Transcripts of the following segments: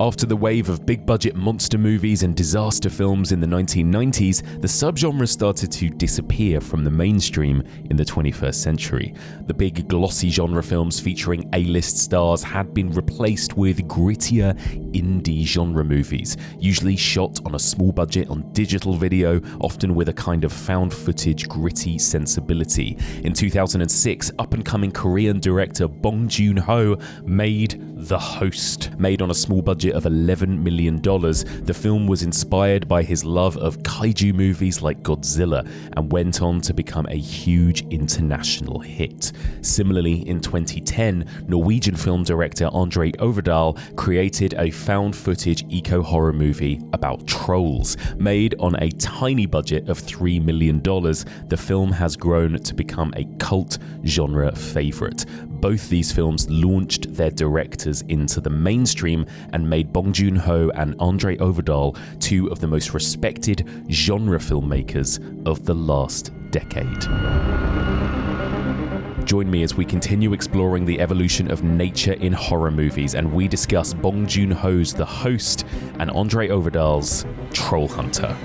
After the wave of big-budget monster movies and disaster films in the 1990s, the subgenre started to disappear from the mainstream in the 21st century. The big, glossy genre films featuring A-list stars had been replaced with grittier, indie genre movies, usually shot on a small budget on digital video, often with a kind of found-footage, gritty sensibility. In 2006, up-and-coming Korean director Bong made The Host. Made on a small budget of $11 million, the film was inspired by his love of kaiju movies like Godzilla and went on to become a huge international hit. Similarly, in 2010, Norwegian film director André Øvredal created a found-footage eco-horror movie about trolls. Made on a tiny budget of $3 million, the film has grown to become a cult genre favourite. Both these films launched their directors into the mainstream and made Bong Joon-ho and André Øvredal two of the most respected genre filmmakers of the last decade. Join me as we continue exploring the evolution of nature in horror movies, and we discuss Bong Joon-ho's The Host and André Øvredal's Troll Hunter.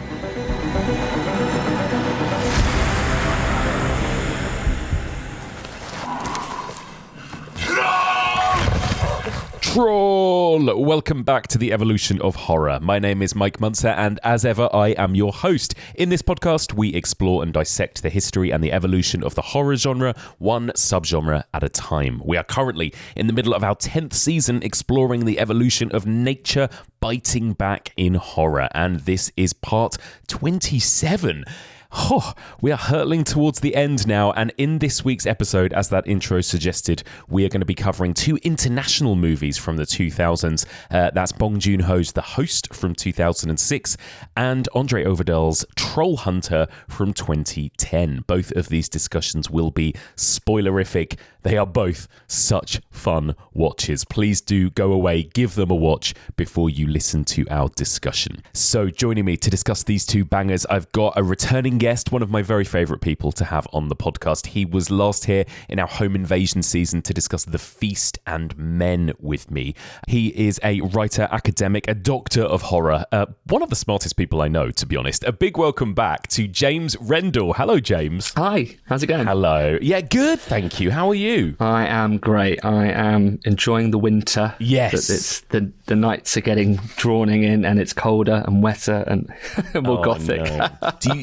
Troll! Welcome back to the evolution of horror. My name is Mike Muncer, and as ever, I am your host. In this podcast, we explore and dissect the history and the evolution of the horror genre, one subgenre at a time. We are currently in the middle of our 10th season exploring the evolution of nature biting back in horror, and this is part 27. Oh, we are hurtling towards the end now, and in this week's episode, as that intro suggested, we are going to be covering two international movies from the 2000s. That's Bong Joon-ho's The Host from 2006 and André Øvredal's Troll Hunter from 2010. Both of these discussions will be spoilerific. They are both such fun watches. Please do go away, give them a watch before you listen to our discussion. So joining me to discuss these two bangers, I've got a returning guest, one of my very favourite people to have on the podcast. He was last here in our home invasion season to discuss The Feast and Men with me. He is a writer, academic, a doctor of horror, one of the smartest people I know, to be honest. A big welcome back to James Rendell. Hello, James. Hi, how's it going? Hello. Yeah, good, thank you. How are you? I am great. I am enjoying the winter. Yes. It's the nights are getting drawing in, and it's colder and wetter and more gothic. No.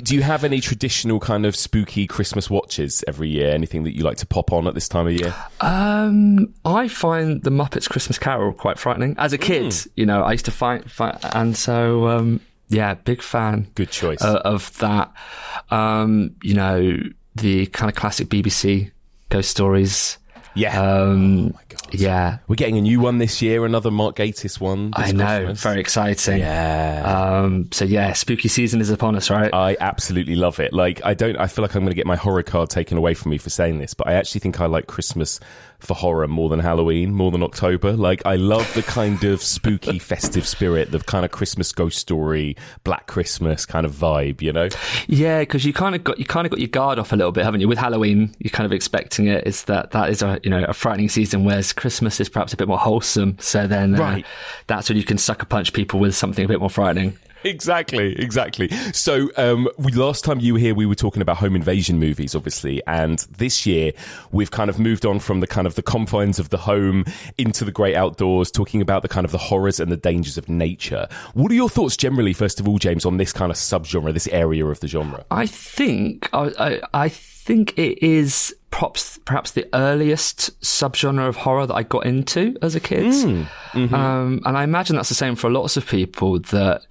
Do you have any traditional kind of spooky Christmas watches every year? Anything that you like to pop on at this time of year? I find the Muppets Christmas Carol quite frightening. As a kid, I used to fight, and so yeah, big fan. Good choice of that. The kind of classic BBC ghost stories. Yeah. Oh my God. Yeah. We're getting a new one this year, another Mark Gatiss one. I know. Christmas. Very exciting. Yeah. So yeah, spooky season is upon us, right? I absolutely love it. I feel like I'm going to get my horror card taken away from me for saying this, but I actually think I like Christmas for horror more than Halloween, more than October. I love the kind of spooky, festive spirit, the kind of Christmas ghost story, Black Christmas kind of vibe, Yeah, because you kind of got your guard off a little bit, haven't you? With Halloween, you're kind of expecting it. Is that is a frightening season, whereas Christmas is perhaps a bit more wholesome. So then, right. That's when you can sucker punch people with something a bit more frightening. Exactly. So last time you were here, we were talking about home invasion movies, obviously, and this year we've kind of moved on from the kind of the confines of the home into the great outdoors, talking about the kind of the horrors and the dangers of nature. What are your thoughts generally, first of all, James, on this kind of subgenre, this area of the genre? I think it is perhaps the earliest subgenre of horror that I got into as a kid. Mm-hmm. And I imagine that's the same for lots of people. That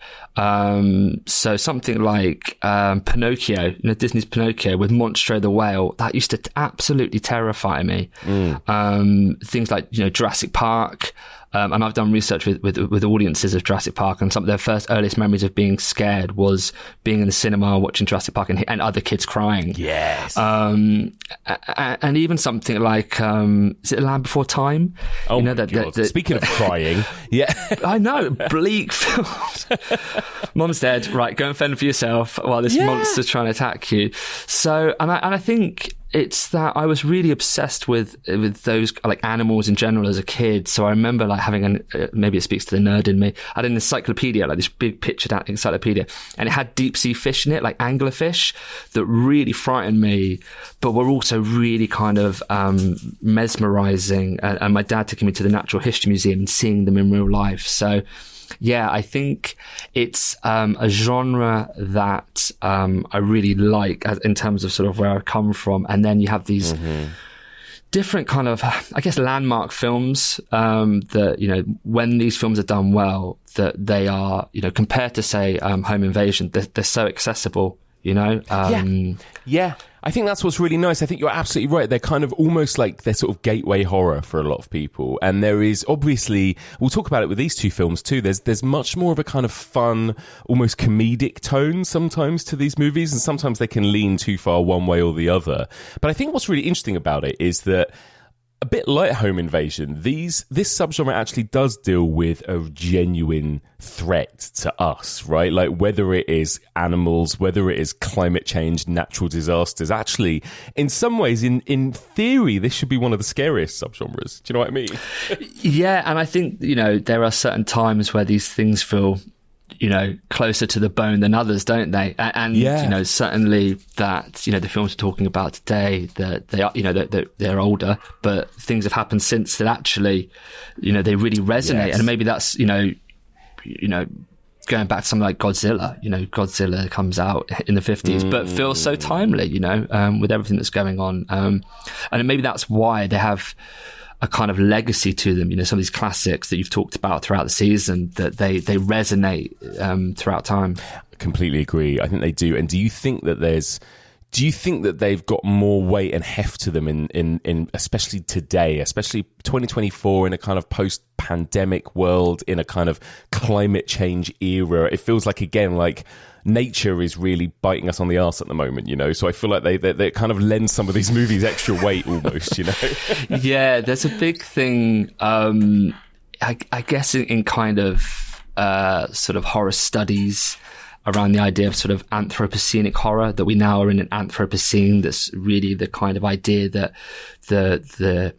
so something like Pinocchio, Disney's Pinocchio with Monstro the whale, that used to absolutely terrify me. Things like Jurassic Park. And I've done research with audiences of Jurassic Park, and some of their first earliest memories of being scared was being in the cinema watching Jurassic Park and other kids crying. Yes. And even something like, is it Land Before Time? Oh, my God. Speaking of crying, yeah. I know, bleak films. Mom's dead, right, go and fend for yourself while this monster's trying to attack you. So, and I think it's that I was really obsessed with those like animals in general as a kid. So I remember like having maybe it speaks to the nerd in me. I had an encyclopedia, like this big pictured encyclopedia, and it had deep sea fish in it, like anglerfish, that really frightened me, but were also really kind of mesmerizing. And my dad took me to the Natural History Museum and seeing them in real life. So yeah, I think it's a genre that I really like in terms of sort of where I come from. And then you have these different kind of, I guess, landmark films that, you know, when these films are done well, that they are, you know, compared to, say, Home Invasion, they're so accessible, you know? Yeah. I think that's what's really nice. I think you're absolutely right. They're kind of almost like they're sort of gateway horror for a lot of people. And there is obviously, we'll talk about it with these two films too. There's much more of a kind of fun, almost comedic tone sometimes to these movies. And sometimes they can lean too far one way or the other. But I think what's really interesting about it is that a bit like Home Invasion, this subgenre actually does deal with a genuine threat to us, right? Like whether it is animals, whether it is climate change, natural disasters. Actually, in some ways, in theory, this should be one of the scariest subgenres. Do you know what I mean? Yeah, and I think, you know, there are certain times where these things feel, you know, closer to the bone than others, don't they? And you know, certainly that, you know, the films we're talking about today, that they are, you know, they're older, but things have happened since that actually, you know, they really resonate. And maybe that's, you know, going back to something like Godzilla, you know, Godzilla comes out in the 50s, but feels so timely, you know, with everything that's going on. And maybe that's why they have a kind of legacy to them, you know, some of these classics that you've talked about throughout the season, that they resonate throughout time. I completely agree. I think they do. And do you think that they've got more weight and heft to them in especially today, especially 2024, in a kind of post-pandemic world, in a kind of climate change era? It feels like, again, like nature is really biting us on the arse at the moment, you know? So I feel like they kind of lend some of these movies extra weight almost, you know? Yeah, there's a big thing, I guess, in kind of sort of horror studies around the idea of sort of Anthropocenic horror, that we now are in an Anthropocene. That's really the kind of idea that the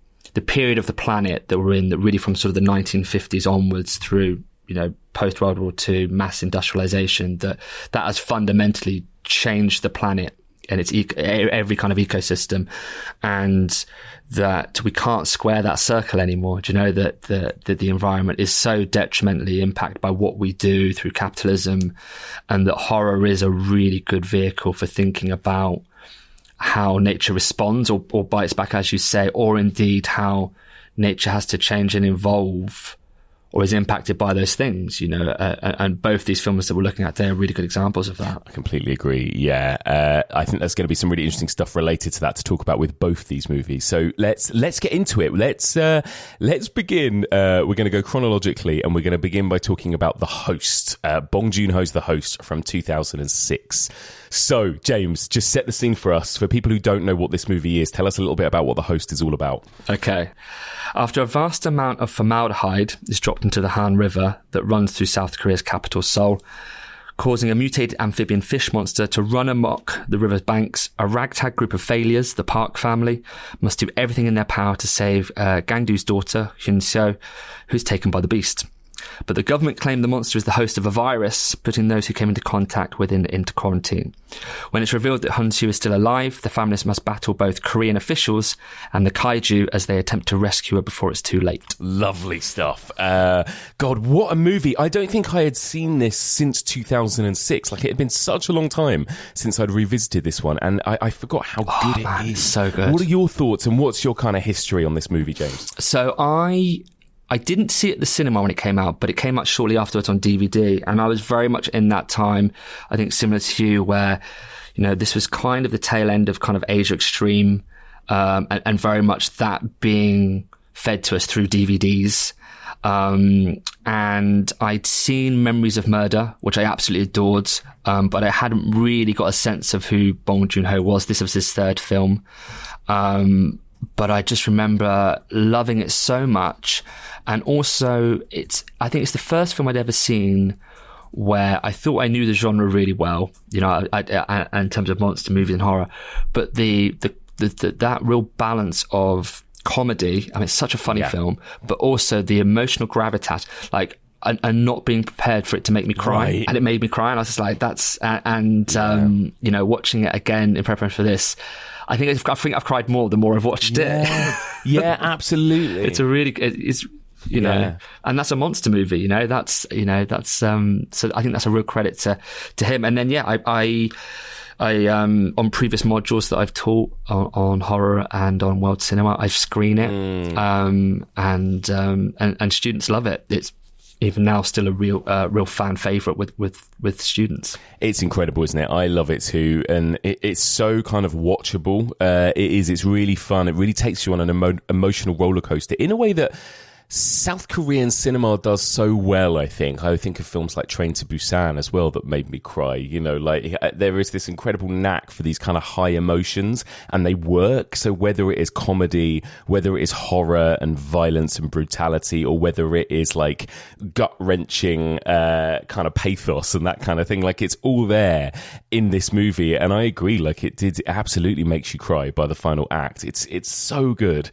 period of the planet that we're in, that really from sort of the 1950s onwards through, you know, post World War II, mass industrialization, that has fundamentally changed the planet and its every kind of ecosystem, and that we can't square that circle anymore. Do you know that the environment is so detrimentally impacted by what we do through capitalism, and that horror is a really good vehicle for thinking about how nature responds or bites back, as you say, or indeed how nature has to change and evolve, or is impacted by those things, you know, and both these films that we're looking at today are really good examples of that. I completely agree. Yeah, I think there's going to be some really interesting stuff related to that to talk about with both these movies. So let's get into it. Let's begin. We're going to go chronologically, and we're going to begin by talking about The Host. Bong Joon-ho's The Host from 2006. So, James, just set the scene for us. For people who don't know what this movie is, tell us a little bit about what The Host is all about. Okay. After a vast amount of formaldehyde is dropped into the Han River that runs through South Korea's capital, Seoul, causing a mutated amphibian fish monster to run amok the river's banks, a ragtag group of failures, the Park family, must do everything in their power to save Gangdu's daughter, Hyun-seo, who's taken by the beast. But the government claimed the monster is the host of a virus, putting those who came into contact with it into quarantine. When it's revealed that Hyun-seo is still alive, the families must battle both Korean officials and the kaiju as they attempt to rescue her before it's too late. Lovely stuff. God, what a movie. I don't think I had seen this since 2006. Like, it had been such a long time since I'd revisited this one, and I forgot how good it is. So good. What are your thoughts, and what's your kind of history on this movie, James? So I didn't see it at the cinema when it came out, but it came out shortly afterwards on DVD. And I was very much in that time, I think similar to you, where, you know, this was kind of the tail end of kind of Asia Extreme, and very much that being fed to us through DVDs. And I'd seen Memories of Murder, which I absolutely adored, but I hadn't really got a sense of who Bong Joon-ho was. This was his third film. But I just remember loving it so much. And also, I think it's the first film I'd ever seen where I thought I knew the genre really well, you know, I in terms of monster movies and horror. But the that real balance of comedy. I mean, it's such a funny film, but also the emotional gravitas, like, and not being prepared for it to make me cry. Right. And it made me cry. And I was just like, you know, watching it again in preparation for this, I think I've cried more the more I've watched it. Yeah, absolutely. It's you know, and that's a monster movie, so I think that's a real credit to him. And then, I on previous modules that I've taught on horror and on world cinema, I screen it, and students love it. It's even now still a real fan favorite with students. It's incredible, isn't it? I love it too, and it's so kind of watchable. It's really fun. It really takes you on an emotional roller coaster in a way that South Korean cinema does so well. I think of films like Train to Busan as well that made me cry. You know, like there is this incredible knack for these kind of high emotions, and they work. So whether it is comedy, whether it is horror and violence and brutality, or whether it is like gut-wrenching kind of pathos and that kind of thing, like it's all there in this movie. And I agree, like it absolutely makes you cry by the final act. It's so good.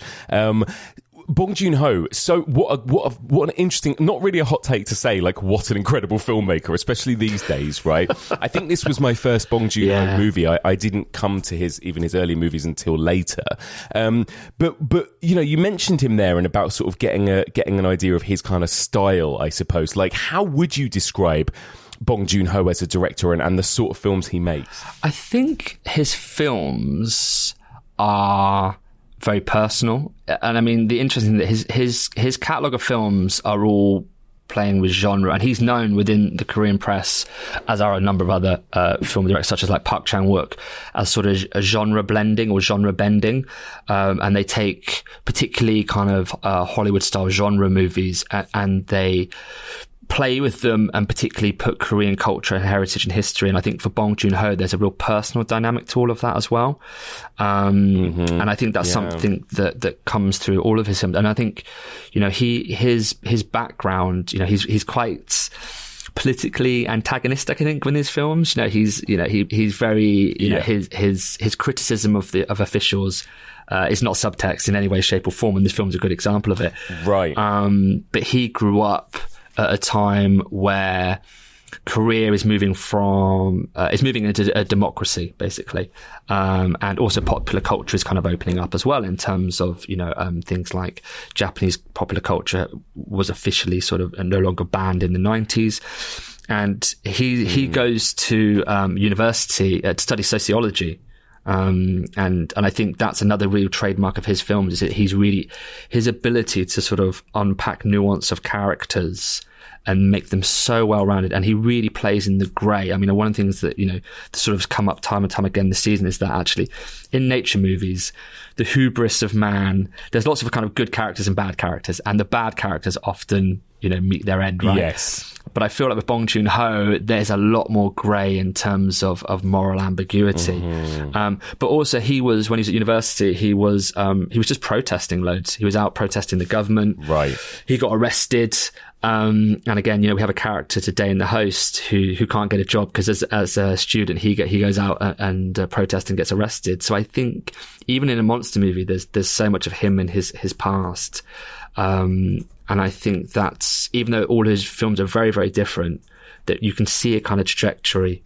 Bong Joon-ho, so what an interesting, not really a hot take to say, like what an incredible filmmaker, especially these days, right? I think this was my first Bong Joon-ho movie. I didn't come to his early movies until later. But you know, you mentioned him there and about sort of getting an idea of his kind of style, I suppose. Like, how would you describe Bong Joon-ho as a director and the sort of films he makes? I think his films are very personal, and I mean, the interesting thing that his catalogue of films are all playing with genre, and he's known within the Korean press, as are a number of other film directors such as like Park Chan-wook, as sort of a genre blending or genre bending, and they take particularly kind of Hollywood style genre movies and they play with them and particularly put Korean culture and heritage and history. And I think for Bong Joon-ho, there's a real personal dynamic to all of that as well. And I think that's something that comes through all of his films. And I think, you know, his background, you know, he's quite politically antagonistic, I think, in his films. He's very, his criticism of officials is not subtext in any way, shape or form. And this film's a good example of it. Right. But he grew up at a time where Korea is moving into a democracy, basically, and also popular culture is kind of opening up as well in terms of things like Japanese popular culture was officially sort of no longer banned in the 90s, and he goes to university to study sociology. And I think that's another real trademark of his films, is that his ability to sort of unpack nuance of characters and make them so well-rounded. And he really plays in the grey. I mean, one of the things that, sort of come up time and time again this season is that actually in nature movies, the hubris of man, there's lots of kind of good characters and bad characters, and the bad characters often, meet their end, right? Yes. But I feel like with Bong Joon-ho, there's a lot more grey in terms of moral ambiguity. But also when he was at university, he was just protesting loads. He was out protesting the government. Right. He got arrested. And again, we have a character today in The Host who can't get a job because as a student, he goes out and protests and gets arrested. So I think even in a monster movie, there's so much of him and his past. And I think that's, even though all his films are very, very different, that you can see a kind of trajectory,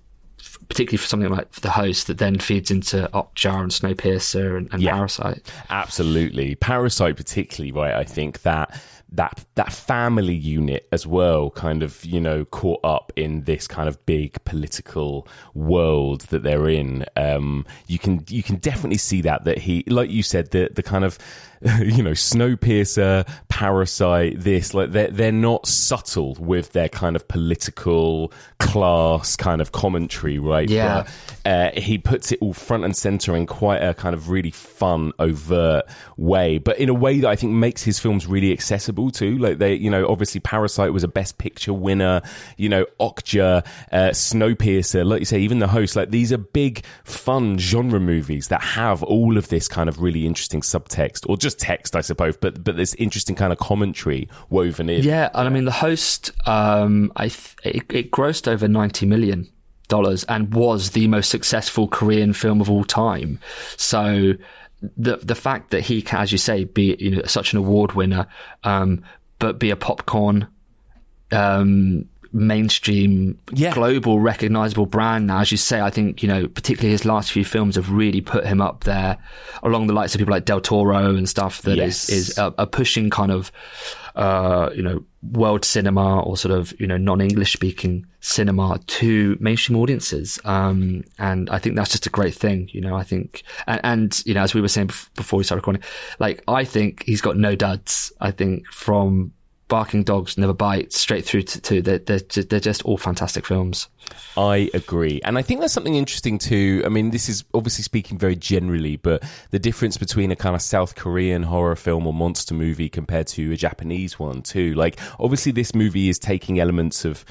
particularly for something like The Host, that then feeds into Okja and Snowpiercer and Parasite. Absolutely. Parasite particularly, right? I think that family unit as well kind of, caught up in this kind of big political world that they're in. You can definitely see that he, like you said, the kind of, Snowpiercer, Parasite, this, like they're not subtle with their kind of political class kind of commentary, right? Yeah. But, he puts it all front and center in quite a kind of really fun, overt way, but in a way that I think makes his films really accessible too. Like they, obviously Parasite was a Best Picture winner, Okja, Snowpiercer, like you say, even The Host, like these are big, fun genre movies that have all of this kind of really interesting subtext, or just text, I suppose, but this interesting kind of commentary woven in. Yeah, and I mean, The Host, it grossed over 90 million and was the most successful Korean film of all time. So the fact that he can, as you say, be such an award winner, but be a popcorn mainstream, global recognizable brand now, as you say, I think, particularly his last few films have really put him up there along the likes of people like Del Toro and stuff that is pushing kind of world cinema, or sort of non-English speaking cinema, to mainstream audiences, and I think that's just a great thing. I think and as we were saying before we started recording, like, I think he's got no duds. I think from Barking Dogs Never Bite straight through to they're just all fantastic films. I agree. And I think there's something interesting too. I mean, this is obviously speaking very generally, but the difference between a kind of South Korean horror film or monster movie compared to a Japanese one too. Like, obviously this movie is taking elements of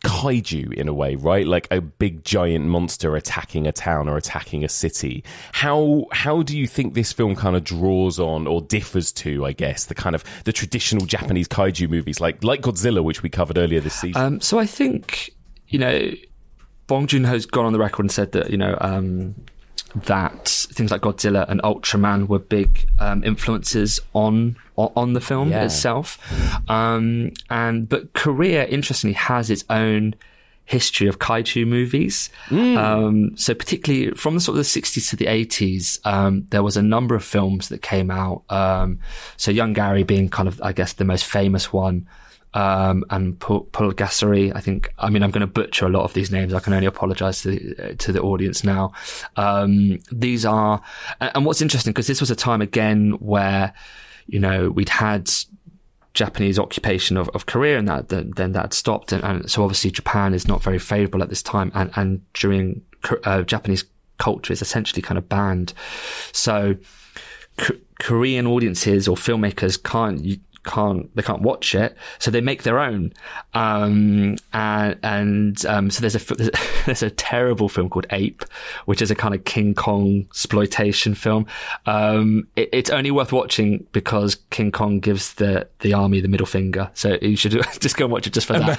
kaiju in a way, right? Like a big giant monster attacking a town or attacking a city. How do you think this film kind of draws on, or differs to, I guess, the kind of the traditional Japanese kaiju movies like Godzilla, which we covered earlier this season? So I think, Bong Joon-ho's gone on the record and said that, that things like Godzilla and Ultraman were big influences on the film itself. But Korea, interestingly, has its own history of kaiju movies. So particularly from the sort of the 60s to the 80s, there was a number of films that came out. So Young Gary being kind of, I guess, the most famous one. And Pulgasari, I think. I mean, I'm going to butcher a lot of these names. I can only apologise to the audience now. These are, and what's interesting, because this was a time again where, we'd had Japanese occupation of Korea, and then that stopped, and so obviously Japan is not very favourable at this time, and during Japanese culture is essentially kind of banned. So Korean audiences or filmmakers can't watch it, so they make their own. So there's a terrible film called Ape, which is a kind of King Kong exploitation film. It's only worth watching because King Kong gives the army the middle finger, so you should just go and watch it just for that.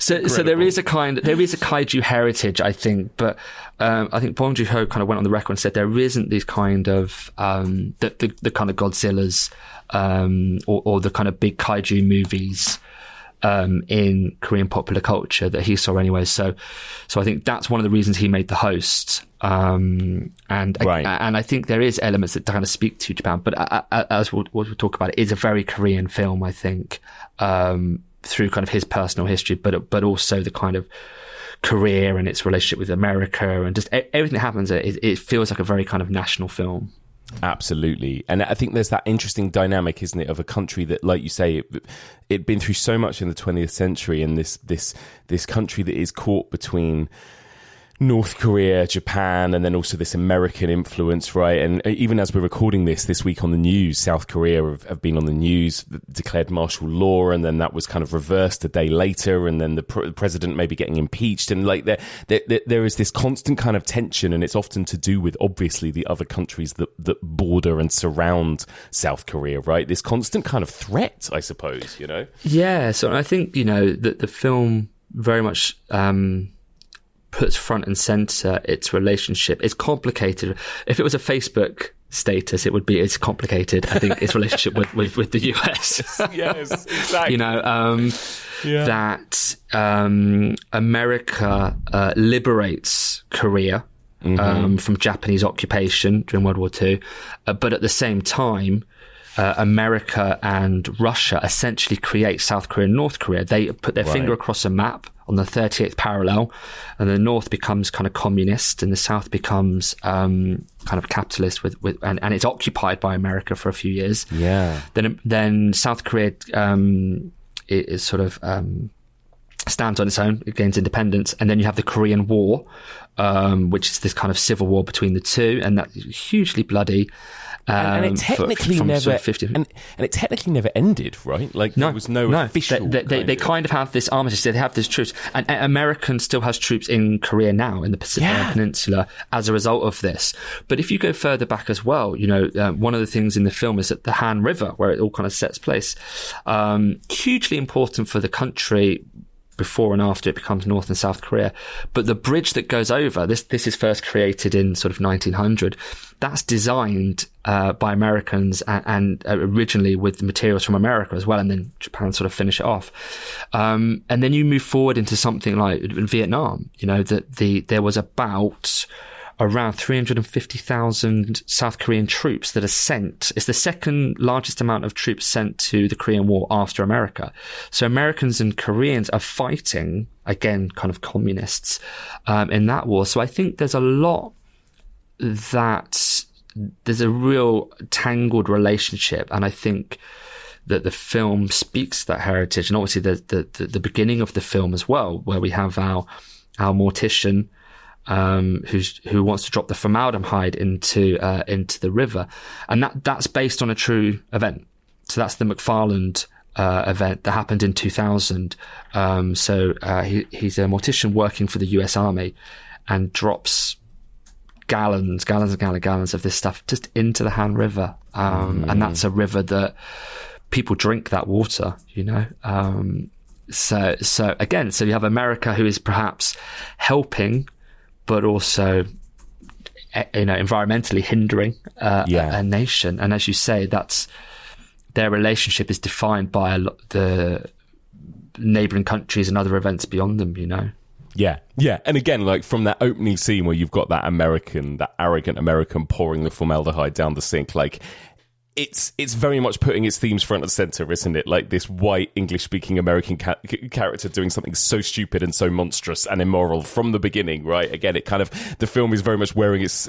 So there is a kaiju heritage, I think, but I think Bong Joon-ho kind of went on the record and said there isn't these kind of the kind of Godzillas or the kind of big kaiju movies in Korean popular culture that he saw anyway. So I think that's one of the reasons he made The Host. And I think there is elements that kind of speak to Japan, but as we'll talk about, it is a very Korean film, I think, through kind of his personal history, but also the kind of career and its relationship with America, and just everything that happens. It feels like a very kind of national film. Absolutely. And I think there's that interesting dynamic, isn't it, of a country that, like you say, it'd been through so much in the 20th century, and this country that is caught between North Korea, Japan, and then also this American influence, right? And even as we're recording this week on the news, South Korea have been on the news, declared martial law, and then that was kind of reversed a day later, and then the president maybe getting impeached, and like there is this constant kind of tension, and it's often to do with obviously the other countries that border and surround South Korea, right? This constant kind of threat, I suppose, Yeah, so I think, that the film very much puts front and center its relationship. It's complicated. If it was a Facebook status, it would be, it's complicated, I think, its relationship with the US. Yes, exactly. That America liberates Korea from Japanese occupation during World War II, but at the same time, America and Russia essentially create South Korea and North Korea. They put their finger across a map on the 38th parallel, and the North becomes kind of communist, and the South becomes kind of capitalist and it's occupied by America for a few years. Yeah. Then South Korea is sort of stands on its own, it gains independence, and then you have the Korean War, which is this kind of civil war between the two, and that's hugely bloody. And it technically it technically never ended, right? Like there was no official. They kind of have this armistice. They have this troops, and American still has troops in Korea now, in the Pacific Peninsula, as a result of this. But if you go further back as well, one of the things in the film is that the Han River, where it all kind of sets place, hugely important for the country. before and after it becomes North and South Korea. But the bridge that goes over, this is first created in sort of 1900. That's designed by Americans and originally with materials from America as well, and then Japan sort of finish it off. And then you move forward into something like Vietnam. You know, there was about around 350,000 South Korean troops that are sent. It's the second largest amount of troops sent to the Korean War after America. So Americans and Koreans are fighting, again, kind of communists in that war. So I think there's a lot that there's a real tangled relationship. And I think that the film speaks to that heritage. And obviously the beginning of the film as well, where we have our mortician, who wants to drop the formaldehyde into the river, and that's based on a true event. So that's the McFarland event that happened in 2000. So he's a mortician working for the US Army, and drops gallons of this stuff just into the Han River, and that's a river that people drink that water. You know. So again, so you have America, who is perhaps helping, but also, you know, environmentally hindering a nation. And as you say, that's their relationship is defined by the neighbouring countries and other events beyond them, you know. Yeah. And again, like from that opening scene where you've got that arrogant American pouring the formaldehyde down the sink, like it's very much putting its themes front and center, isn't it? Like this white English-speaking American character doing something so stupid and so monstrous and immoral from the beginning, right? Again, it kind of, the film is very much wearing its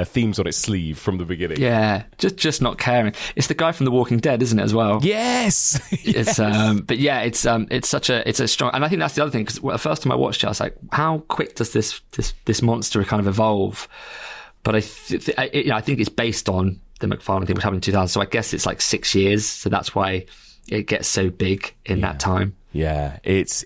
themes on its sleeve from the beginning. Yeah, just not caring. It's the guy from The Walking Dead, isn't it, as well? Yes. It's but yeah, it's a strong, and I think that's the other thing, because the first time I watched it, I was like, how quick does this monster kind of evolve? But I think it's based on the McFarland thing, which happened in 2000. So I guess it's like 6 years. So that's why it gets so big in that time. Yeah, it's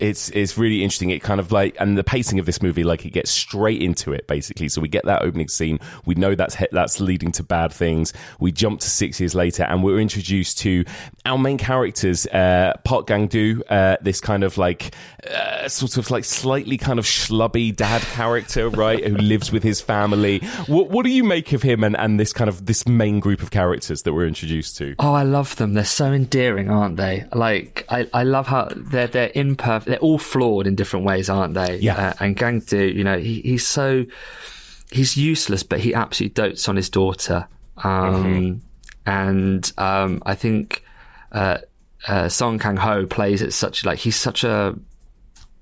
really interesting. It kind of like, and the pacing of this movie, like it gets straight into it basically. So we get that opening scene. We know that's leading to bad things. We jump to 6 years later, and we're introduced to our main characters, Park Gang-do, this kind of like sort of like slightly kind of schlubby dad character, right, who lives with his family. What do you make of him and this kind of this main group of characters that we're introduced to? Oh, I love them. They're so endearing, aren't they? Like I love how they're imperfect. They're all flawed in different ways, aren't they? Yeah. And Gang-do, you know, he's useless, but he absolutely dotes on his daughter. And I think Song Kang-ho plays it such, like, he's such a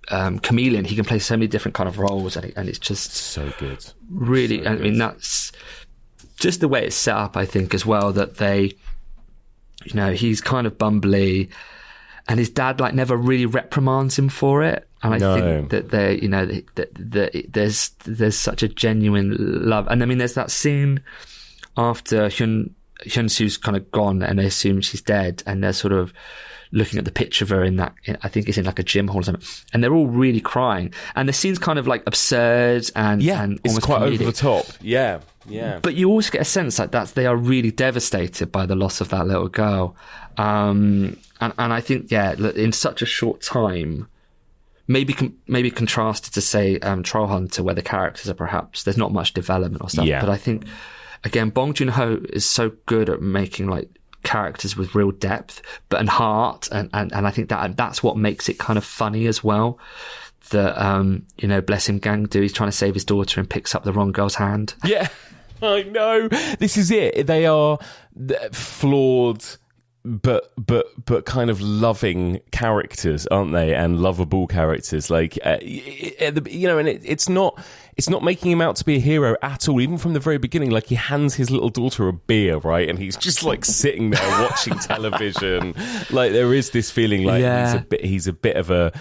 chameleon. He can play so many different kind of roles, and it's just so good. Really, so I mean, that's just the way it's set up. I think as well that they, you know, he's kind of bumbly. And his dad, like, never really reprimands him for it. And I think that they, you know, that there's such a genuine love. And I mean, there's that scene after Hyun-soo's kind of gone, and they assume she's dead, and they're sort of looking at the picture of her I think it's in like a gym hall or something, and they're all really crying. And the scene's kind of like absurd and it's almost quite comedic. over the top. Yeah. But you always get a sense like that they are really devastated by the loss of that little girl. And I think, in such a short time, maybe contrasted to, say, Trollhunter, where the characters are perhaps, there's not much development or stuff. Yeah. But I think, again, Bong Joon-ho is so good at making, like, characters with real depth and heart. And I think that's what makes it kind of funny as well. That, you know, bless him, Gang-do, he's trying to save his daughter and picks up the wrong girl's hand. Yeah, I know. This is it. They are flawed, but kind of loving characters, aren't they? And lovable characters, like you know. And it's not making him out to be a hero at all. Even from the very beginning, like he hands his little daughter a beer, right, and he's just like sitting there watching television. Like there is this feeling like he's a bit of a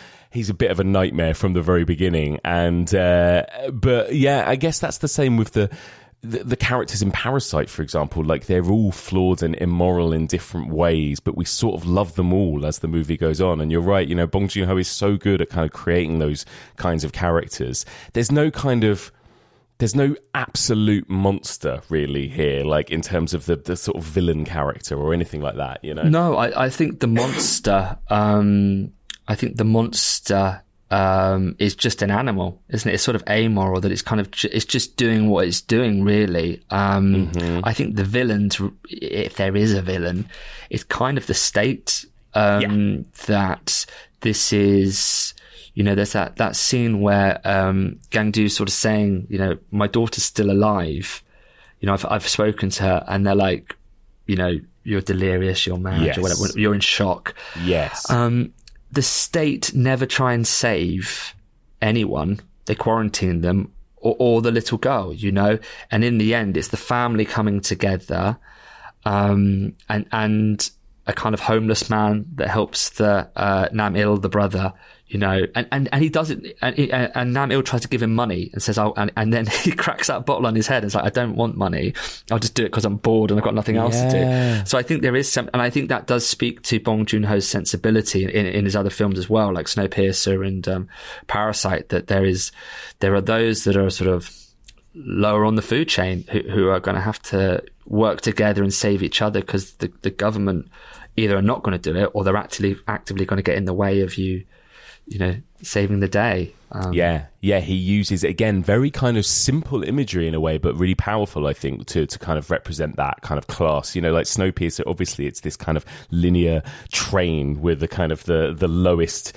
nightmare from the very beginning. And but yeah, I guess that's the same with the characters in Parasite, for example. Like they're all flawed and immoral in different ways, but we sort of love them all as the movie goes on. And you're right, you know, Bong Joon-ho is so good at kind of creating those kinds of characters. There's no absolute monster really here, like in terms of the sort of villain character or anything like that, you know? No, I think the monster is just an animal, isn't it? It's sort of amoral, that it's kind of it's just doing what it's doing, really. I think the villains, if there is a villain, is kind of the state. That this is, there's that scene where Gangdu sort of saying, my daughter's still alive. I've spoken to her, and they're like, you're delirious, you're mad, or whatever, you're in shock. Yes. The state never try and save anyone. They quarantine them, or the little girl, and in the end, it's the family coming together, and a kind of homeless man that helps the Nam-il, the brother, and he does it, and Nam-il tries to give him money and says, and then he cracks that bottle on his head and is like, I don't want money, I'll just do it because I'm bored and I've got nothing else to do. So I think there is some, and I think that does speak to Bong Joon-ho's sensibility in his other films as well, like Snowpiercer and Parasite, that there are those that are sort of lower on the food chain who are going to have to work together and save each other, because the government either are not going to do it, or they're actively going to get in the way of you saving the day. He uses, again, very kind of simple imagery in a way, but really powerful, I think, to kind of represent that kind of class. Like Snowpiercer, obviously it's this kind of linear train with the kind of the lowest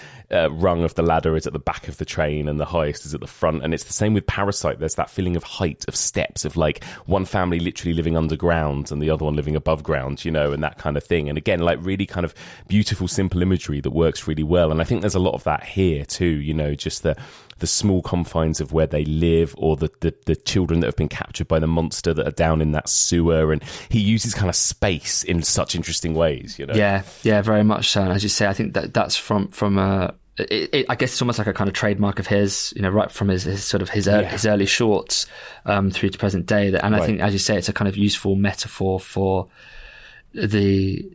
rung of the ladder is at the back of the train and the highest is at the front. And it's the same with Parasite. There's that feeling of height, of steps, of like one family literally living underground and the other one living above ground, and that kind of thing. And again, like really kind of beautiful, simple imagery that works really well. And I think there's a lot of that here too, just the small confines of where they live, or the children that have been captured by the monster that are down in that sewer. And he uses kind of space in such interesting ways, Yeah, very much so. And as you say, I think that's from I guess it's almost like a kind of trademark of his, right from his early shorts through to present day. And I think, as you say, it's a kind of useful metaphor for the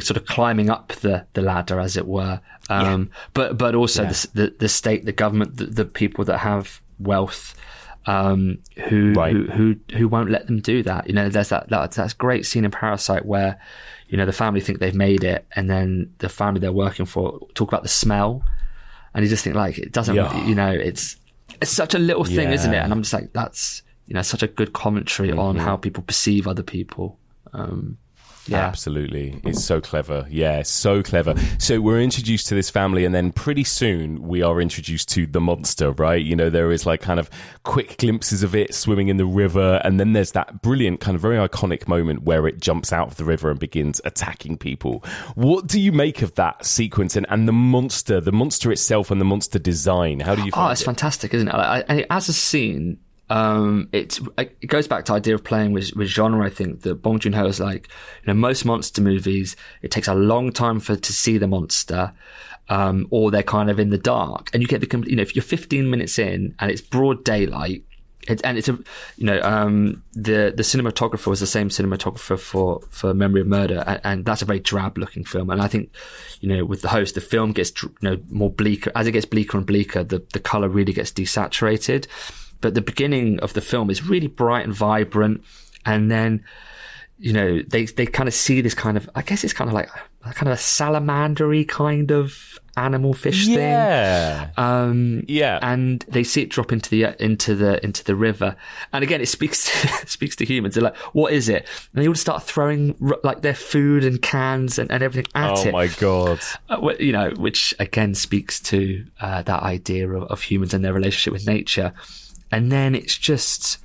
sort of climbing up the ladder, as it were. But also the state, the government, the people that have wealth, who won't let them do that. There's that's a great scene in Parasite where, the family think they've made it, and then the family they're working for talk about the smell, and you just think, like, it doesn't, it's such a little thing, isn't it? And I'm just like, that's, such a good commentary on how people perceive other people. Absolutely. It's so clever. Yeah, so clever. So we're introduced to this family, and then pretty soon we are introduced to the monster, right? There is like kind of quick glimpses of it swimming in the river, and then there's that brilliant kind of very iconic moment where it jumps out of the river and begins attacking people. What do you make of that sequence and the monster itself and the monster design? How do you find it? It's fantastic, isn't it? As a scene, it goes back to the idea of playing with genre. I think that Bong Joon-ho is like, most monster movies, it takes a long time to see the monster, or they're kind of in the dark, and you get if you're 15 minutes in and it's broad daylight, the cinematographer was the same cinematographer for Memory of Murder, and that's a very drab looking film. And I think, with the host, the film gets more bleaker as it gets bleaker and bleaker. The color really gets desaturated. But the beginning of the film is really bright and vibrant, and then they kind of see this kind of, I guess it's kind of like a salamander-y kind of animal fish thing. And they see it drop into the river, and again it speaks to humans. They're like, what is it? And they all start throwing like their food and cans and everything at it. Oh my god! Which again speaks to that idea of humans and their relationship with nature. And then it's just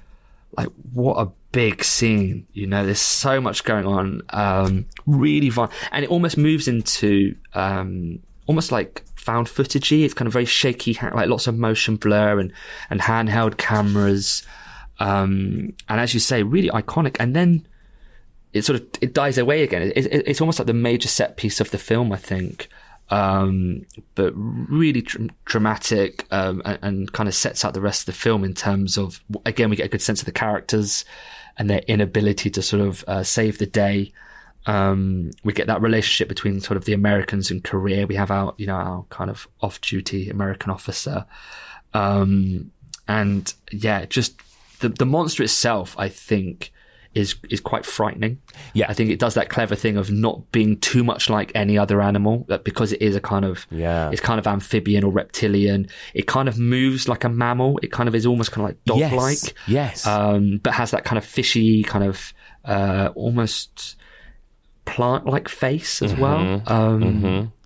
like, what a big scene, there's so much going on, really fun. And it almost moves into almost like found footagey. It's kind of very shaky, like lots of motion blur and handheld cameras. And as you say, really iconic. And then it dies away again. It's almost like the major set piece of the film, I think. But really dramatic, and kind of sets out the rest of the film in terms of, again, we get a good sense of the characters and their inability to sort of save the day. We get that relationship between sort of the Americans and Korea. We have our kind of off-duty American officer, and just the monster itself, I think, is quite frightening. Yeah. I think it does that clever thing of not being too much like any other animal, that because it is a kind of, it's kind of amphibian or reptilian. It kind of moves like a mammal. It kind of is almost kind of like dog-like. Yes. But has that kind of fishy kind of, almost plant-like face as well.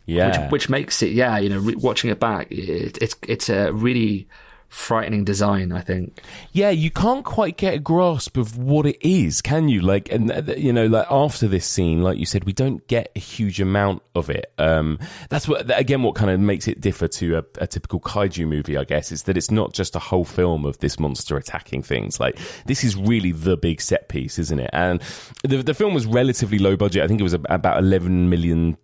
Yeah. Which makes it, watching it back, it's a really frightening design, I think. Yeah, you can't quite get a grasp of what it is, can you? Like, and like after this scene, like you said, we don't get a huge amount of it. That's what kind of makes it differ to a typical kaiju movie, I guess, is that it's not just a whole film of this monster attacking things. Like, this is really the big set piece, isn't it? And the film was relatively low budget. I think it was about $11 million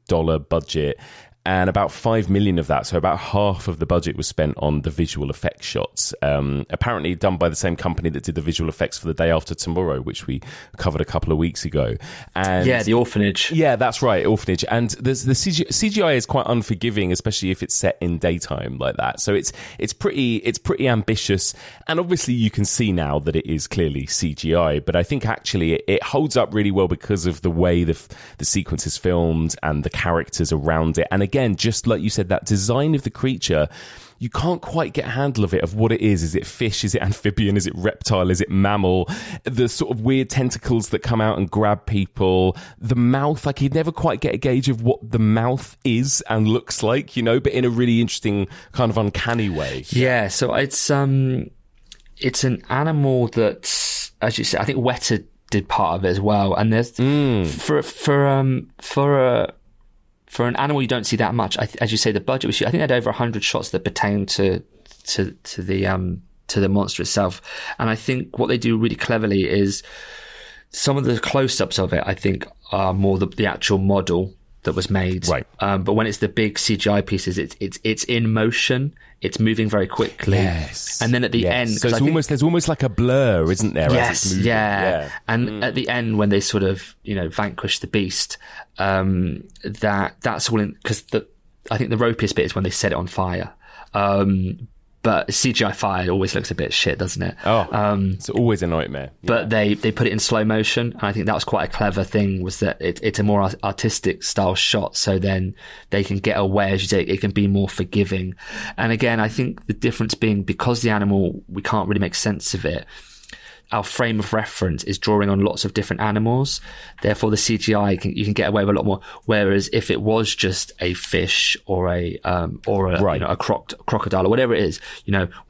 budget. And about 5 million of that, so about half of the budget, was spent on the visual effects shots. Apparently done by the same company that did the visual effects for The Day After Tomorrow, which we covered a couple of weeks ago. And The Orphanage. Yeah, that's right, Orphanage. And the CGI is quite unforgiving, especially if it's set in daytime like that. So it's pretty ambitious. And obviously you can see now that it is clearly CGI, but I think actually it holds up really well because of the way the sequence is filmed and the characters around it. And again, just like you said, that design of the creature, you can't quite get a handle of it, of what it is. Is it fish? Is it amphibian? Is it reptile? Is it mammal? The sort of weird tentacles that come out and grab people. The mouth, like you'd never quite get a gauge of what the mouth is and looks like, but in a really interesting kind of uncanny way. Yeah, so it's an animal that, as you said, I think Weta did part of it as well. And there's for an animal you don't see that much. As you say, the budget was, I think they had over 100 shots that pertain to the monster itself. And I think what they do really cleverly is some of the close-ups of it, I think, are more the actual model that was made. Right. But when it's the big CGI pieces, it's in motion. It's moving very quickly. Yes. And then at the end, so there's almost like a blur, isn't there? Yes. As it's moving? Yeah. And at the end, when they sort of vanquish the beast, that's all in, because I think the ropiest bit is when they set it on fire. But CGI fire always looks a bit shit, doesn't it? It's always a nightmare. Yeah. But they put it in slow motion, and I think that was quite a clever thing, was that it's a more artistic style shot, so then they can get away, as you say, it can be more forgiving. And again, I think the difference being, because the animal, we can't really make sense of it, our frame of reference is drawing on lots of different animals. Therefore, the CGI you can get away with a lot more. Whereas if it was just a fish or a crocodile or whatever it is,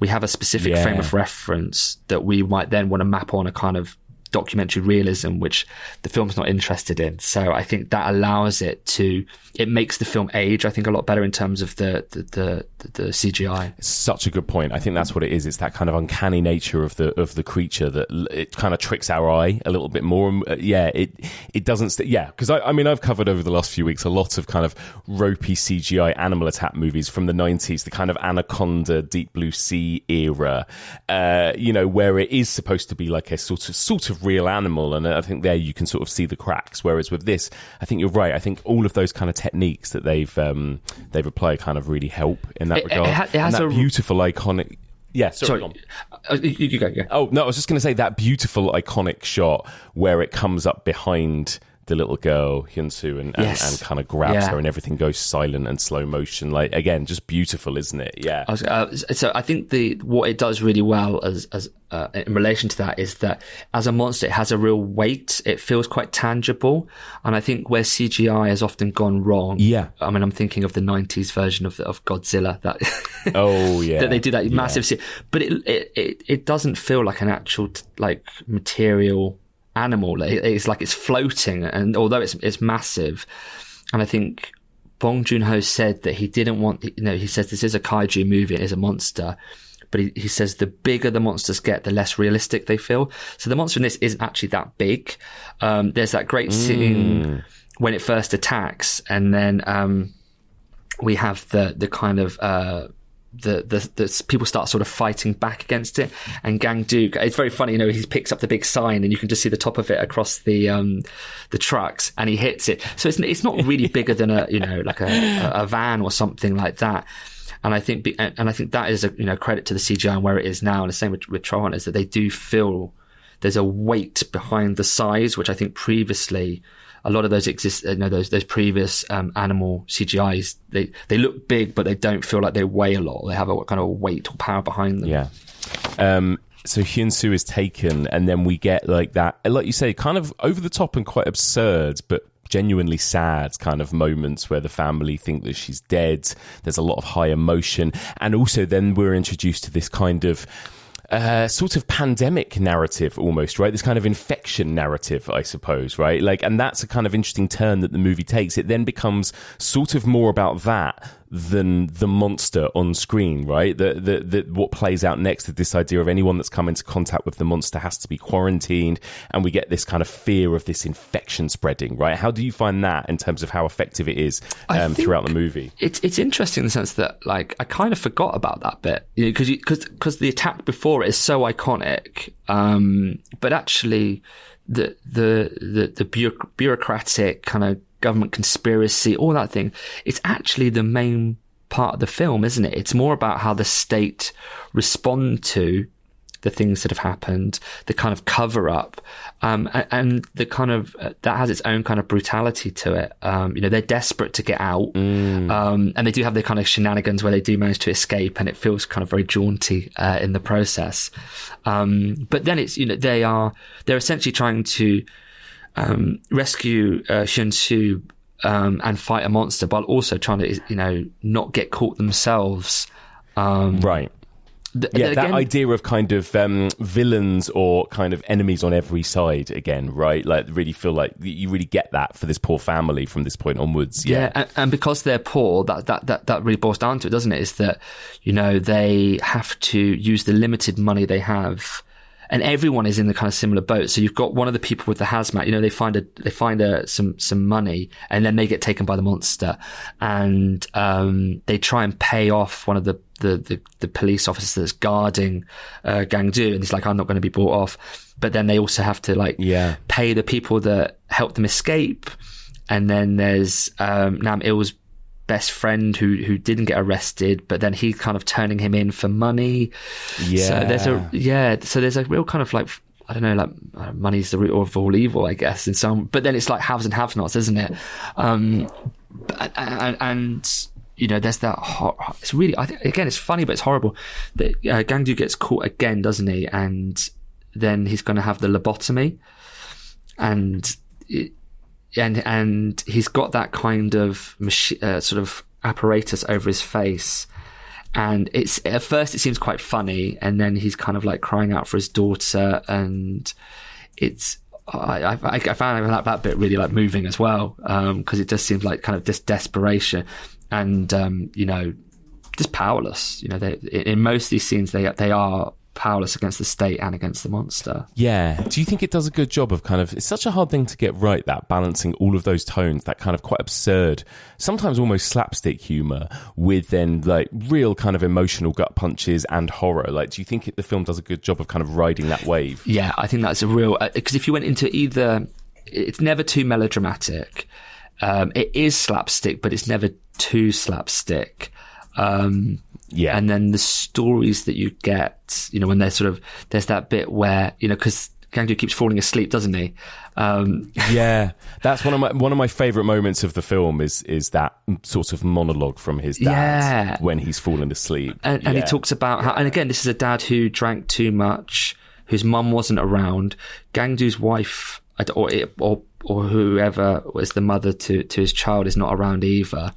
we have a specific frame of reference that we might then want to map on a kind of documentary realism, which the film's not interested in. So I think that allows it makes the film age, I think, a lot better in terms of the CGI. It's such a good point. I think that's what it is. It's that kind of uncanny nature of the creature that it kind of tricks our eye a little bit more. It doesn't. Because I mean, I've covered over the last few weeks a lot of kind of ropey CGI animal attack movies from the 90s, the kind of Anaconda, Deep Blue Sea era, where it is supposed to be like a sort of real animal, and I think there you can sort of see the cracks. Whereas with this, I think you're right. I think all of those kind of techniques that they've applied kind of really help in that regard. It has and that beautiful iconic. Yeah, sorry. You go. Oh no, I was just going to say that beautiful iconic shot where it comes up behind the little girl Hyun-soo and kind of grabs her, and everything goes silent and slow motion. Like, again, just beautiful, isn't it? Yeah. So I think what it does really well as in relation to that is that as a monster, it has a real weight. It feels quite tangible. And I think where CGI has often gone wrong. Yeah. I mean, I'm thinking of the 90s version of Godzilla. That that they do that massive. But it doesn't feel like an actual material animal. It's like it's floating, and although it's massive, and I think Bong Joon-ho said that he didn't want, he says this is a kaiju movie, it is a monster, but he says the bigger the monsters get, the less realistic they feel. So the monster in this isn't actually that big. There's that great scene when it first attacks, and then we have the kind of the people start sort of fighting back against it, and Gang-duk, it's very funny, he picks up the big sign and you can just see the top of it across the trucks, and he hits it. So it's not really bigger than a van or something like that. And I think that is a credit to the CGI and where it is now, and the same with Tron, is that they do feel there's a weight behind the size, which I think previously a lot of those those previous animal CGIs, they look big, but they don't feel like they weigh a lot. They have a kind of weight or power behind them. Yeah. So Hyun-soo is taken, and then we get like that, like you say, kind of over the top and quite absurd, but genuinely sad kind of moments where the family think that she's dead. There's a lot of high emotion, and also then we're introduced to this kind of sort of pandemic narrative almost, right? This kind of infection narrative, I suppose, right? Like, and that's a kind of interesting turn that the movie takes. It then becomes sort of more about that than the monster on screen, right? What plays out next is this idea of anyone that's come into contact with the monster has to be quarantined, and we get this kind of fear of this infection spreading, right? How do you find that in terms of how effective it is throughout the movie? It's interesting in the sense that, like, I kind of forgot about that bit, because the attack before it is so iconic, but actually the bureaucratic kind of government conspiracy, all that thing, it's actually the main part of the film, isn't it? It's more about how the state respond to the things that have happened, the kind of cover up, and the kind of that has its own kind of brutality to it. They're desperate to get out, and they do have the kind of shenanigans where they do manage to escape, and it feels kind of very jaunty in the process. But then it's, they're essentially trying to rescue Hyun-soo and fight a monster, while also trying to, not get caught themselves. Right. That idea of kind of villains or kind of enemies on every side again, right? Like, really feel like you really get that for this poor family from this point onwards. Yeah, and because they're poor, that really boils down to it, doesn't it? Is that, they have to use the limited money they have. And everyone is in the kind of similar boat. So you've got one of the people with the hazmat, they find some money, and then they get taken by the monster, and they try and pay off one of the police officers that's guarding Gang-do, and he's like, I'm not going to be bought off. But then they also have to pay the people that helped them escape. And then there's Nam-il's best friend who didn't get arrested, but then he's kind of turning him in for money. So there's a real kind of like, I don't know, like money's the root of all evil, I guess, in some. But then it's like haves and have-nots, isn't it? And there's that. It's really, I think, again, it's funny, but it's horrible that Gang-do gets caught again, doesn't he? And then he's going to have the lobotomy, and he's got that kind of sort of apparatus over his face, and it's, at first it seems quite funny, and then he's kind of like crying out for his daughter, and it's I found that bit really like moving as well, because it just seems like kind of this desperation, and just powerless. In most of these scenes they are powerless against the state and against the monster. Yeah. Do you think it does a good job of kind of, it's such a hard thing to get right, that balancing all of those tones, that kind of quite absurd, sometimes almost slapstick humour, with then like real kind of emotional gut punches and horror? Like, do you think the film does a good job of kind of riding that wave? Yeah, I think that's a real, because if you went into either, it's never too melodramatic, it is slapstick, but it's never too slapstick. Yeah. And then the stories that you get, when they're sort of, there's that bit where, because Gang-do keeps falling asleep, doesn't he? Yeah. That's one of my favourite moments of the film is that sort of monologue from his dad when he's fallen asleep. And he talks about how, and again, this is a dad who drank too much, whose mum wasn't around. Gang-do's wife, or whoever was the mother to his child, is not around either.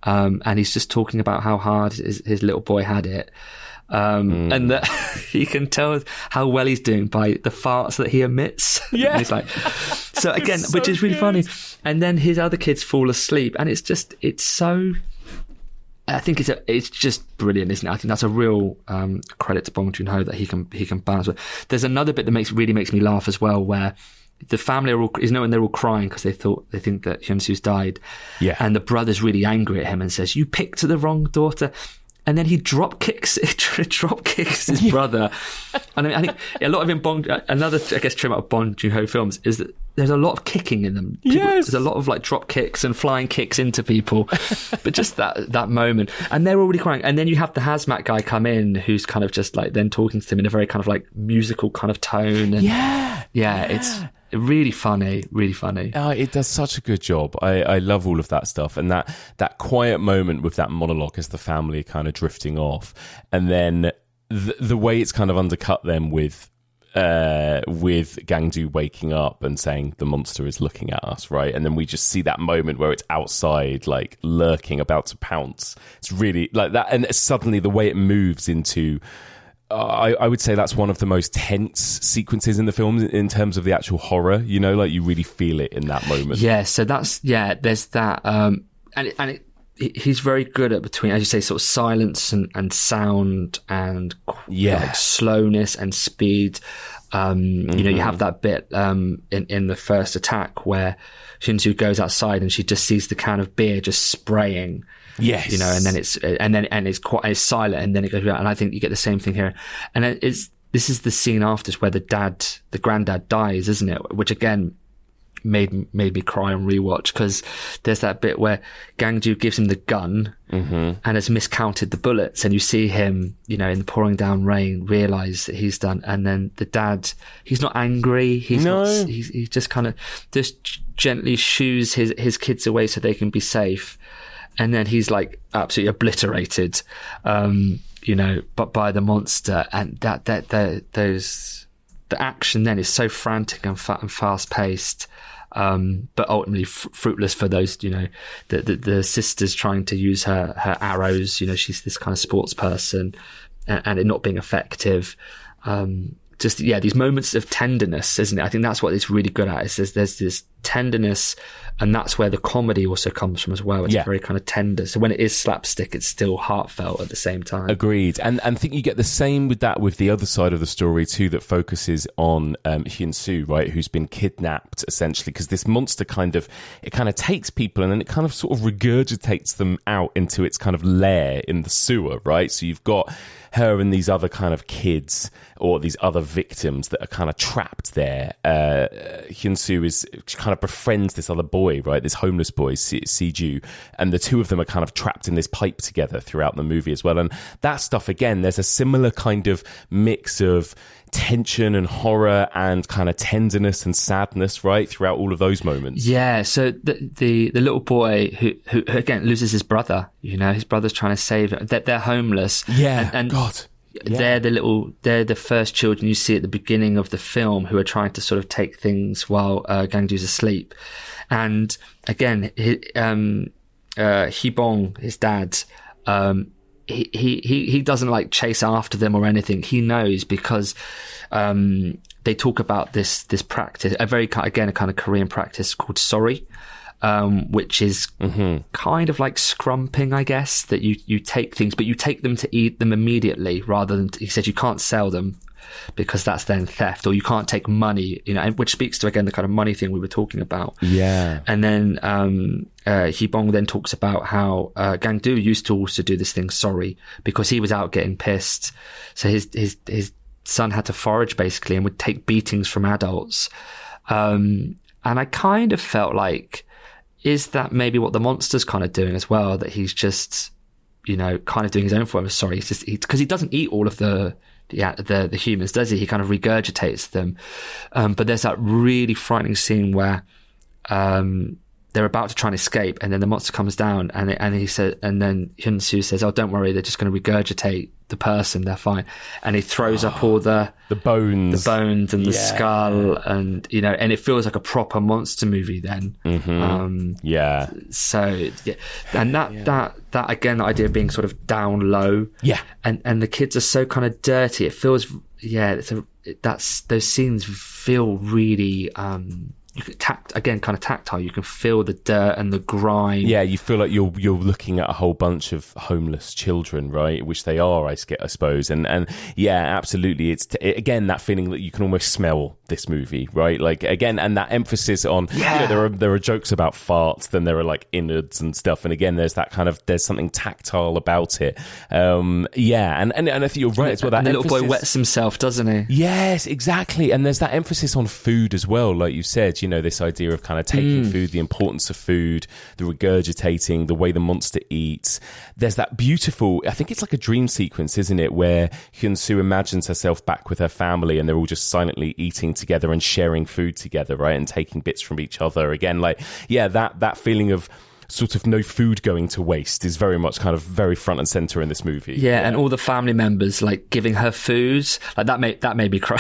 And he's just talking about how hard his little boy had it. And that he can tell how well he's doing by the farts that he emits. Yeah. And he's like, so again, which is really funny. And then his other kids fall asleep, and it's so, I think it's just brilliant, isn't it? I think that's a real credit to Bong Joon-ho that he can balance with. There's another bit that really makes me laugh as well, where the family are all, when they're all crying because they think that Hyun-soo's died. Yeah. And the brother's really angry at him and says, "You picked the wrong daughter." And then he drop kicks his brother. And I think a lot of another, I guess, trim out of Bong Joon-ho films is that there's a lot of kicking in them. Yes. There's a lot of like drop kicks and flying kicks into people. But just that moment. And they're already crying. And then you have the hazmat guy come in who's kind of just like then talking to them in a very kind of like musical kind of tone. And it's really funny, really funny. It does such a good job. I love all of that stuff. And that quiet moment with that monologue as the family kind of drifting off. And then the way it's kind of undercut them with Gangdu waking up and saying the monster is looking at us, right? And then we just see that moment where it's outside, like lurking, about to pounce. It's really like that, and suddenly the way it moves into, I would say that's one of the most tense sequences in the film in terms of the actual horror. You know, like you really feel it in that moment. Yeah, so there's that, and he's very good at between, as you say, sort of silence and sound and like slowness and speed. You have that bit in the first attack where Hyun-soo goes outside and she just sees the can of beer just spraying. Yes, and then it's silent, and then it goes out. And I think you get the same thing here. And this is the scene after where the granddad dies, isn't it? Which again made me cry on rewatch, because there's that bit where Gangdu gives him the gun and has miscounted the bullets, and you see him, in the pouring down rain, realize that he's done. And then the dad, he's not angry. He just kind of just gently shoos his kids away so they can be safe. And then he's like absolutely obliterated, but by the monster. And the action then is so frantic and fast paced. But ultimately fruitless for those, the sister's trying to use her arrows. She's this kind of sports person, and it not being effective. These moments of tenderness, isn't it? I think that's what it's really good at. Is there's this tenderness, and that's where the comedy also comes from as well. It's very kind of tender. So when it is slapstick, it's still heartfelt at the same time. Agreed. And I think you get the same with the other side of the story too, that focuses on Hyun-soo, right, who's been kidnapped essentially, because this monster kind of takes people and then it kind of sort of regurgitates them out into its kind of lair in the sewer, right? So you've got her and these other kind of kids, or these other victims that are kind of trapped there. Hyun-soo kind of befriends this other boy, right? This homeless boy, Siju, and the two of them are kind of trapped in this pipe together throughout the movie as well. And that stuff, again, there's a similar kind of mix of tension and horror and kind of tenderness and sadness, right, throughout all of those moments. Yeah, so the little boy who again loses his brother, his brother's trying to save him. They're homeless. Yeah, and God. Yeah. They're the first children you see at the beginning of the film who are trying to sort of take things while Gangdu's asleep. And again, Bong, his dad, he doesn't like chase after them or anything. He knows because they talk about this practice, a kind of Korean practice called sorry, which is kind of like scrumping, I guess, that you take things, but you take them to eat them immediately rather than, he said, you can't sell them because that's then theft, or you can't take money, which speaks to, again, the kind of money thing we were talking about. Yeah. And then Bong then talks about how Gangdu used to also do this thing, sorry, because he was out getting pissed. So his son had to forage basically and would take beatings from adults. And I kind of felt like, is that maybe what the monster's kind of doing as well? That he's just, kind of doing his own form of sorry. It's just because he doesn't eat all of the humans, does he? He kind of regurgitates them. But there's that really frightening scene where they're about to try and escape, and then the monster comes down, and he said, and then Hyun-soo says, "Oh, don't worry, they're just going to regurgitate the person. They're fine." And he throws up all the bones and the skull, and and it feels like a proper monster movie then. So and that again, the idea of being sort of down low, and the kids are so kind of dirty. It feels those scenes feel really again, kind of tactile. You can feel the dirt and the grime. Yeah, you feel like you're looking at a whole bunch of homeless children, right? Which they are, I suppose. And yeah, absolutely. It's again that feeling that you can almost smell this movie, right? Like again, and that emphasis on there are jokes about farts, then there are like innards and stuff, and again, there's something tactile about it. And I think you're right as well. That and the little boy wets himself, doesn't he? Yes, exactly. And there's that emphasis on food as well, like you said. You know, this idea of kind of taking food, the importance of food, the regurgitating, the way the monster eats. There's that beautiful, I think it's like a dream sequence, isn't it, where Hyun-soo imagines herself back with her family and they're all just silently eating together and sharing food together, right, and taking bits from each other. Again, like, yeah, that feeling of sort of no food going to waste is very much kind of very front and center in this movie. Yeah, and all the family members like giving her food, like that made me cry.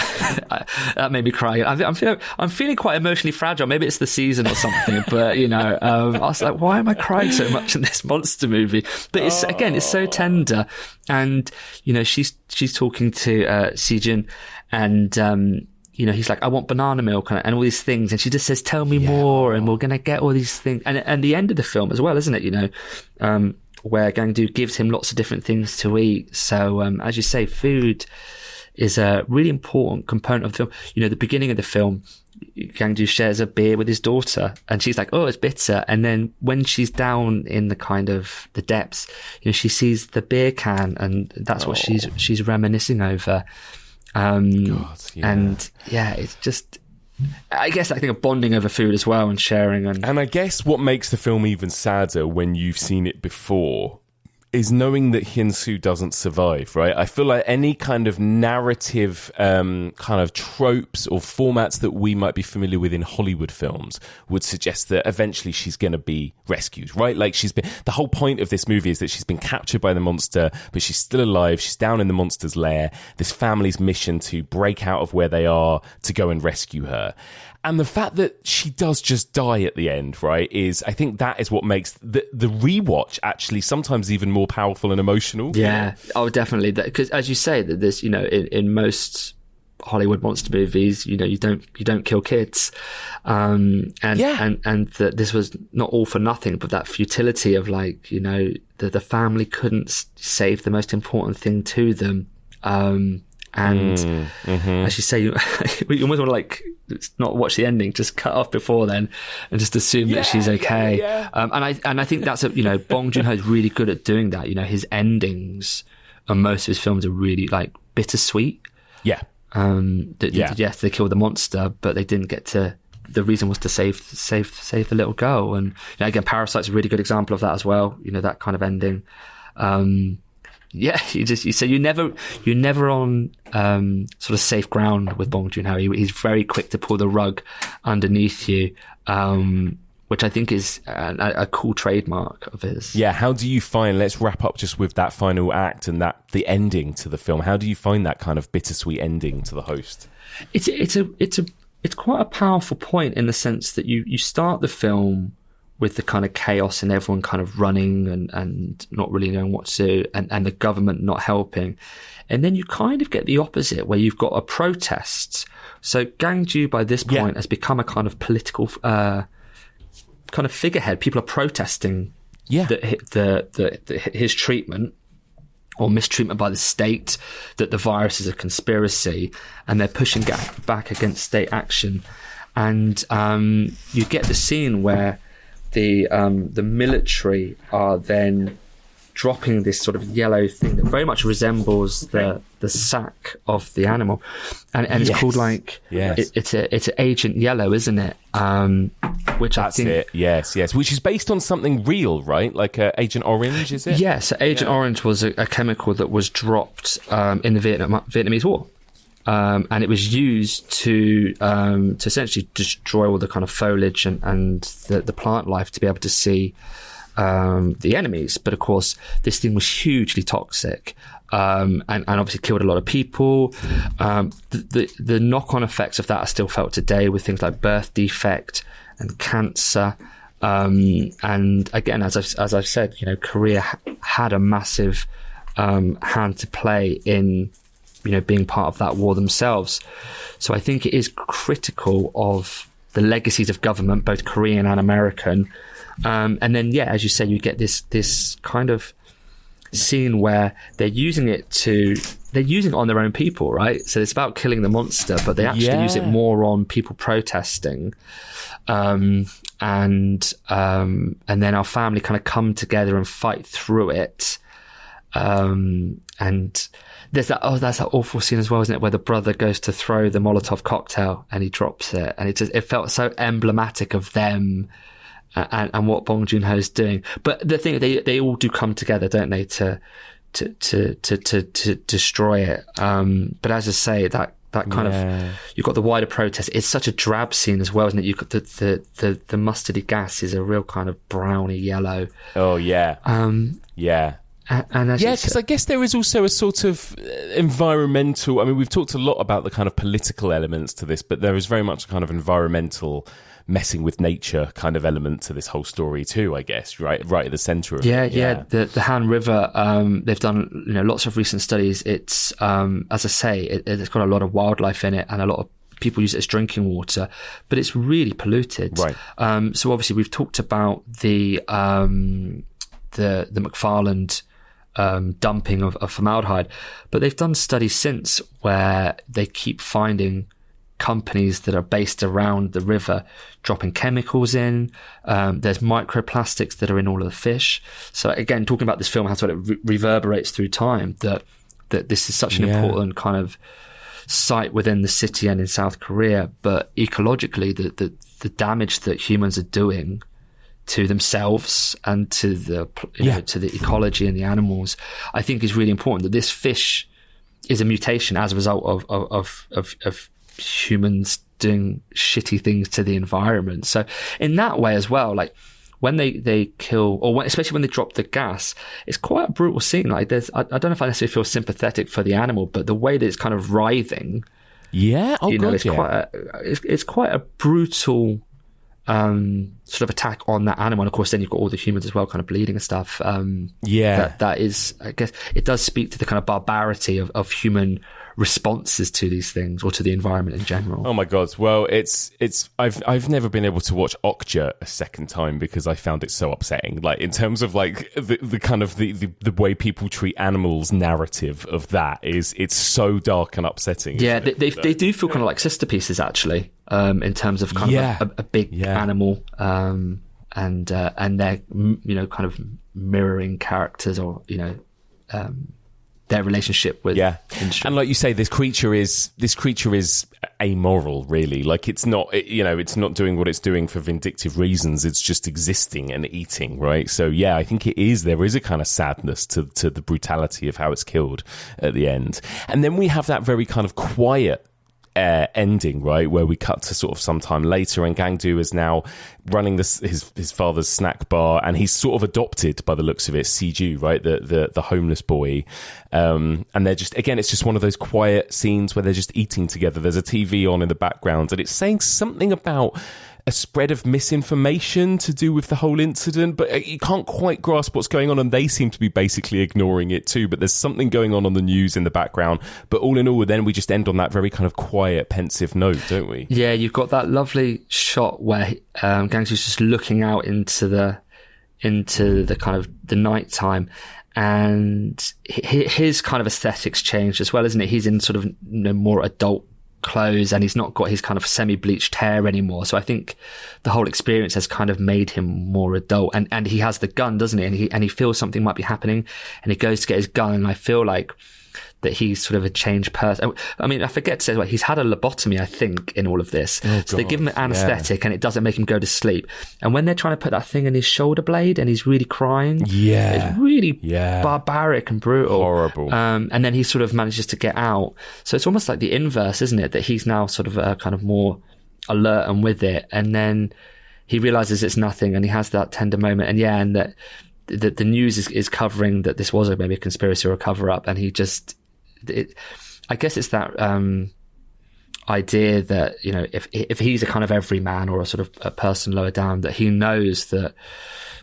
That made me cry. I'm feeling quite emotionally fragile. Maybe it's the season or something, but you know, I was like, why am I crying so much in this monster movie? But it's so tender, and you know, she's talking to Sejun, and you know, he's like, I want banana milk and all these things. And she just says, tell me more and we're going to get all these things. And the end of the film as well, isn't it? You know, where Gangdu gives him lots of different things to eat. So, as you say, food is a really important component of the film. You know, the beginning of the film, Gangdu shares a beer with his daughter and she's like, oh, it's bitter. And then when she's down in the kind of the depths, you know, she sees the beer can and that's what she's reminiscing over. And it's just, I guess I think of bonding over food as well and sharing. And I guess what makes the film even sadder when you've seen it before is knowing that Hyun-soo doesn't survive, right? I feel like any kind of narrative kind of tropes or formats that we might be familiar with in Hollywood films would suggest that eventually she's going to be rescued, right? Like the whole point of this movie is that she's been captured by the monster, but she's still alive. She's down in the monster's lair. This family's mission to break out of where they are to go and rescue her. And the fact that she does just die at the end, right, is, I think that is what makes the rewatch actually sometimes even more powerful and emotional. Yeah, oh, definitely. Because as you say, that there's, you know, in most Hollywood monster movies, you know, you don't kill kids, and that this was not all for nothing, but that futility of like, you know, the family couldn't save the most important thing to them. As you say, you almost want to like not watch the ending, just cut off before then and just assume that she's okay. And I think that's Bong Joon-ho is really good at doing that. You know, his endings on most of his films are really like bittersweet. Yes, they killed the monster, but they didn't get to. The reason was to save the little girl. And you know, again, Parasite's a really good example of that as well. You know, that kind of ending. You're never on sort of safe ground with Bong Joon-ho. He's very quick to pull the rug underneath you, which I think is a cool trademark of his. Yeah, how do you find? Let's wrap up just with that final act and the ending to the film. How do you find that kind of bittersweet ending to the host? It's quite a powerful point in the sense that you start the film with the kind of chaos and everyone kind of running and not really knowing what to do and the government not helping. And then you kind of get the opposite where you've got a protest. So Gangju by this point has become a kind of political kind of figurehead. People are protesting his treatment or mistreatment by the state, that the virus is a conspiracy, and they're pushing back against state action. And you get the scene where the military are then dropping this sort of yellow thing that very much resembles the sack of the animal, and it's called like it's Agent Yellow, isn't it? Which that's I think it. Yes, which is based on something real, right? Like Agent Orange, is it? Yes, Agent Orange was a chemical that was dropped in the Vietnamese War. And it was used to essentially destroy all the kind of foliage and the plant life to be able to see the enemies. But of course, this thing was hugely toxic and obviously killed a lot of people. The knock-on effects of that are still felt today with things like birth defect and cancer. And again, as I've said, you know, Korea had a massive hand to play in, you know, being part of that war themselves. So I think it is critical of legacies of government, both Korean and American. And then, as you say, you get this kind of scene where they're using it on their own people, right? So it's about killing the monster, but they actually use it more on people protesting. And then our family kind of come together and fight through it. And there's that awful scene as well, isn't it, where the brother goes to throw the Molotov cocktail and he drops it, and it felt so emblematic of them and what Bong Joon-ho's doing. But the thing, they all do come together, don't they, to destroy it. But as I say, that kind of, you've got the wider protest. It's such a drab scene as well, isn't it? You've got the mustardy gas is a real kind of browny yellow. Oh yeah. Yeah. And because I guess there is also a sort of environmental, I mean, we've talked a lot about the kind of political elements to this, but there is very much a kind of environmental messing with nature kind of element to this whole story too, I guess, right at the centre of it. Yeah. The Han River, they've done lots of recent studies. It's as I say, it's got a lot of wildlife in it, and a lot of people use it as drinking water, but it's really polluted. Right. So obviously we've talked about the McFarland dumping of formaldehyde, but they've done studies since where they keep finding companies that are based around the river dropping chemicals in. There's microplastics that are in all of the fish. So again, talking about this film, how sort of reverberates through time, that this is such an important kind of site within the city and in South Korea, but ecologically the damage that humans are doing to themselves and to the to the ecology and the animals, I think is really important. That this fish is a mutation as a result of humans doing shitty things to the environment. So in that way as well, like when they kill, or especially when they drop the gas, it's quite a brutal scene. Like I don't know if I necessarily feel sympathetic for the animal, but the way that it's kind of writhing, it's quite a brutal sort of attack on that animal. And of course then you've got all the humans as well kind of bleeding and stuff. That is, I guess it does speak to the kind of barbarity of human responses to these things, or to the environment in general. Oh my god. Well, I've never been able to watch Okja a second time because I found it so upsetting. Like in terms of like the kind of the way people treat animals narrative of that it's so dark and upsetting. Yeah, they do feel kind of like sister pieces actually, in terms of kind of a big animal, and they're kind of mirroring characters, or their relationship with industry. And like you say, this creature is amoral, really. Like it's not doing what it's doing for vindictive reasons. It's just existing and eating, right? So I think there is a kind of sadness to the brutality of how it's killed at the end. And then we have that very kind of quiet ending, right, where we cut to sort of some time later, and Gangdu is now running his father's snack bar, and he's sort of adopted, by the looks of it, Siju, right, the homeless boy, and they're just, again, it's just one of those quiet scenes where they're just eating together. There's a TV on in the background, and it's saying something about a spread of misinformation to do with the whole incident, but you can't quite grasp what's going on, and they seem to be basically ignoring it too. But there's something going on the news in the background. But all in all, then we just end on that very kind of quiet, pensive note, don't we? Yeah, you've got that lovely shot where Gangsu's just looking out into the kind of the nighttime, and his kind of aesthetics changed as well, isn't it? He's in sort of more adult clothes, and he's not got his kind of semi-bleached hair anymore. So I think the whole experience has kind of made him more adult, and he has the gun, doesn't he? And he feels something might be happening, and he goes to get his gun, and I feel like that he's sort of a changed person. I mean, I forget to say, he's had a lobotomy, I think, in all of this. So they give him an anaesthetic, and it doesn't make him go to sleep. And when they're trying to put that thing in his shoulder blade, and he's really crying, it's really barbaric and brutal. Horrible. And then he sort of manages to get out. So it's almost like the inverse, isn't it? That he's now sort of kind of more alert and with it. And then he realizes it's nothing, and he has that tender moment. And that the news is covering that this was maybe a conspiracy or a cover-up, and he just... I guess it's that idea that if he's a kind of everyman, or a sort of a person lower down, that he knows that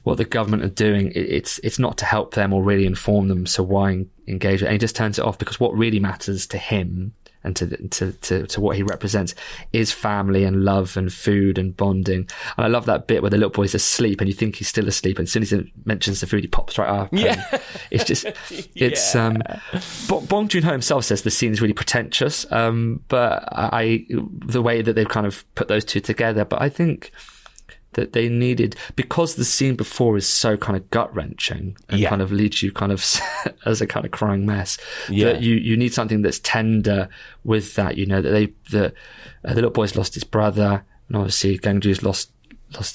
what the government are doing, it's not to help them or really inform them, so why engage it? And he just turns it off, because what really matters to him and to what he represents is family and love and food and bonding. And I love that bit where the little boy's asleep and you think he's still asleep, and as soon as he mentions the food, he pops right up. Yeah. It's just, it's, Bong Joon-ho himself says the scene is really pretentious, but the way that they've kind of put those two together, but I think that they needed, because the scene before is so kind of gut-wrenching and kind of leaves you kind of as a kind of crying mess, that you need something that's tender with that, you know, that the little boy's lost his brother, and obviously Gangju's lost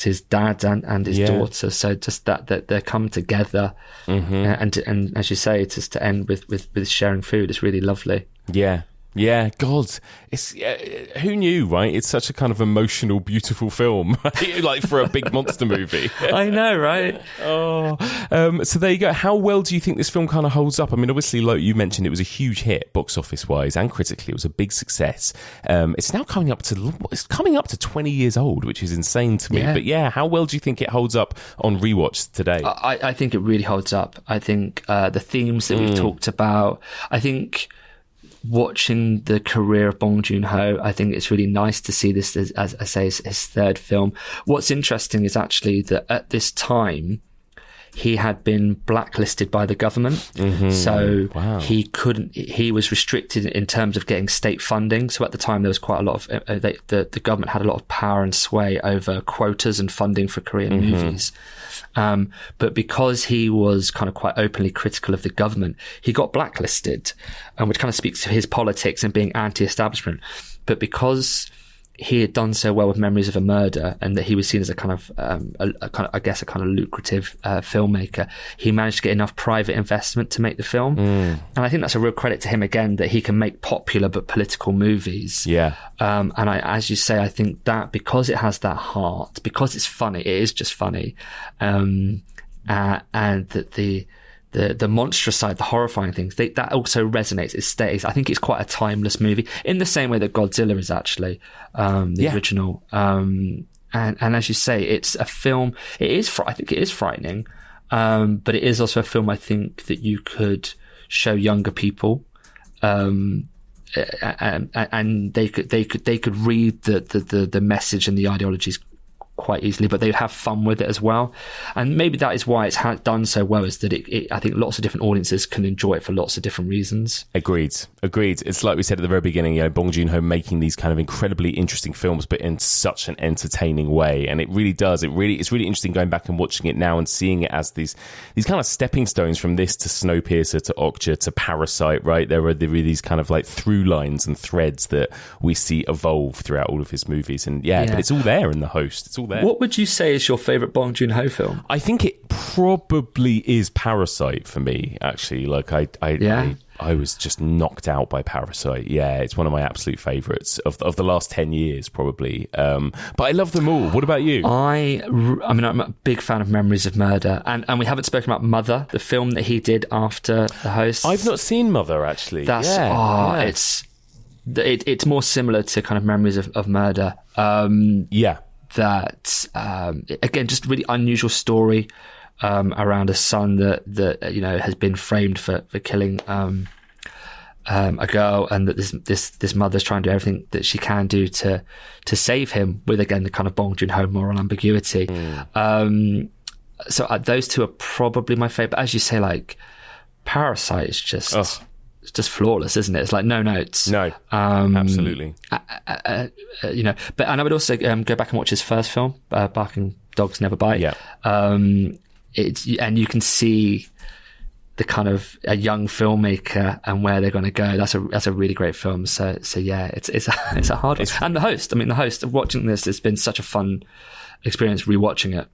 his dad and his daughter, so just that they come together, and as you say, just to end with sharing food is really lovely. Yeah, God, it's who knew, right? It's such a kind of emotional, beautiful film, right? Like for a big monster movie. I know, right? So there you go. How well do you think this film kind of holds up? I mean, obviously, like you mentioned, it was a huge hit, box office wise and critically. It was a big success. It's now coming up to 20 years old, which is insane to me. Yeah. But yeah, how well do you think it holds up on rewatch today? I think it really holds up. I think the themes that we've talked about. I think, watching the career of Bong Joon-ho, I think it's really nice to see this as I say, his third film. What's interesting is actually that at this time he had been blacklisted by the government, so he was restricted in terms of getting state funding. So at the time there was quite a lot of the government had a lot of power and sway over quotas and funding for Korean movies. But because he was kind of quite openly critical of the government, he got blacklisted, which kind of speaks to his politics and being anti-establishment. But because he had done so well with Memories of a Murder, and that he was seen as a kind of lucrative filmmaker, he managed to get enough private investment to make the film. And I think that's a real credit to him again, that he can make popular but political movies. And as you say, I think that because it has that heart, because it's funny, it is just funny, and that the monstrous side, the horrifying things, that also resonates. It stays. I think it's quite a timeless movie in the same way that Godzilla is actually the original. And as you say, it's a film. I think it is frightening, but it is also a film I think that you could show younger people, and they could read the message and the ideologies quite easily, but they'd have fun with it as well. And maybe that is why it's done so well, is that I think lots of different audiences can enjoy it for lots of different reasons. Agreed. It's like we said at the very beginning, you know, Bong Joon-ho making these kind of incredibly interesting films, but in such an entertaining way. And it really does. It's really interesting going back and watching it now and seeing it as these kind of stepping stones from this to Snowpiercer to Okja to Parasite, right? There are these kind of like through lines and threads that we see evolve throughout all of his movies. And but it's all there in The Host. It's all there. What would you say is your favourite Bong Joon-ho film? I think it probably is Parasite for me, actually. Like I was just knocked out by Parasite. Yeah, it's one of my absolute favourites of the last 10 years, probably. But I love them all. What about you? I mean, I'm a big fan of Memories of Murder. And we haven't spoken about Mother, the film that he did after The Host. I've not seen Mother, actually. It's more similar to kind of Memories of Murder. That again, just really unusual story around a son that you know has been framed for killing a girl, and that this mother's trying to do everything that she can do to save him, with again the kind of Bong Joon-ho moral ambiguity. So those two are probably my favorite. But as you say, like Parasite is just. It's just flawless, isn't it? It's like no notes. No, absolutely. You know, and I would also go back and watch his first film, Barking Dogs Never Bite. Yeah. And you can see the kind of a young filmmaker and where they're going to go. That's a really great film. So yeah, it's a hard one. And The Host. I mean, The Host. Watching this, it's been such a fun experience rewatching it.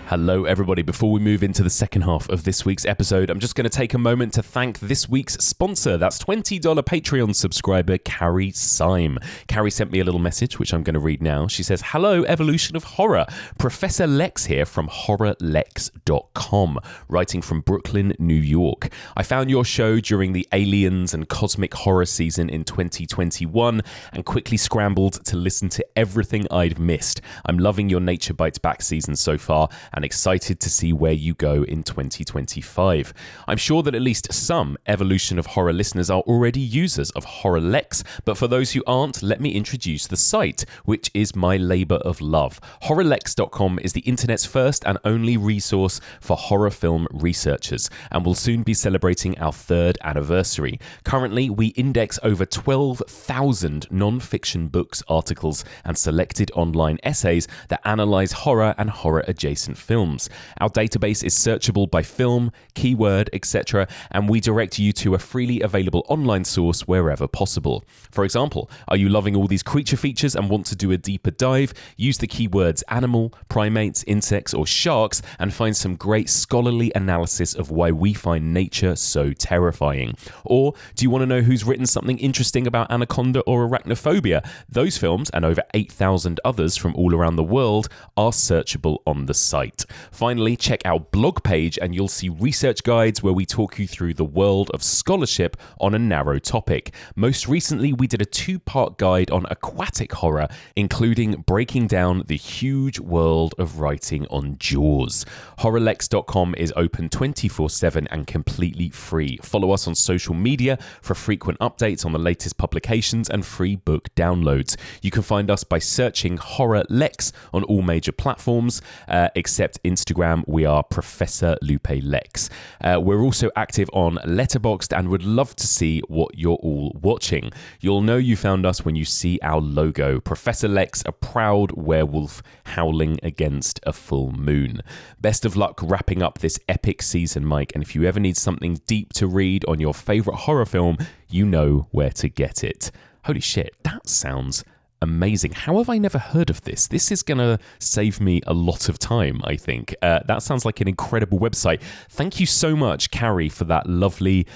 Hello, everybody. Before we move into the second half of this week's episode, I'm just going to take a moment to thank this week's sponsor. That's $20 Patreon subscriber, Carrie Syme. Carrie sent me a little message, which I'm going to read now. She says, "Hello, Evolution of Horror. Professor Lex here from HorrorLex.com, writing from Brooklyn, New York. I found your show during the Aliens and Cosmic Horror season in 2021 and quickly scrambled to listen to everything I'd missed. I'm loving your Nature Bites Back season so far and excited to see where you go in 2025. I'm sure that at least some Evolution of Horror listeners are already users of HorrorLex, but for those who aren't, let me introduce the site, which is my labour of love. HorrorLex.com is the internet's first and only resource for horror film researchers, and will soon be celebrating our 3rd anniversary. Currently, we index over 12,000 non-fiction books, articles, and selected online essays that analyse horror and horror-adjacent films. Our database is searchable by film, keyword, etc., and we direct you to a freely available online source wherever possible. For example, are you loving all these creature features and want to do a deeper dive? Use the keywords animal, primates, insects, or sharks and find some great scholarly analysis of why we find nature so terrifying. Or do you want to know who's written something interesting about anaconda or arachnophobia? Those films, and over 8,000 others from all around the world, are searchable on the site. Finally, check our blog page and you'll see research guides where we talk you through the world of scholarship on a narrow topic. Most recently, we did a 2-part guide on aquatic horror, including breaking down the huge world of writing on Jaws. HorrorLex.com is open 24/7 and completely free. Follow us on social media for frequent updates on the latest publications and free book downloads. You can find us by searching HorrorLex on all major platforms, except Instagram. We are Professor Lupe Lex. We're also active on Letterboxd and would love to see what you're all watching. You'll know you found us when you see our logo, Professor Lex, a proud werewolf howling against a full moon. Best of luck wrapping up this epic season, Mike, and if you ever need something deep to read on your favourite horror film, you know where to get it. Holy shit, that sounds amazing. How have I never heard of this? This is going to save me a lot of time, I think. That sounds like an incredible website. Thank you so much, Carrie, for that lovely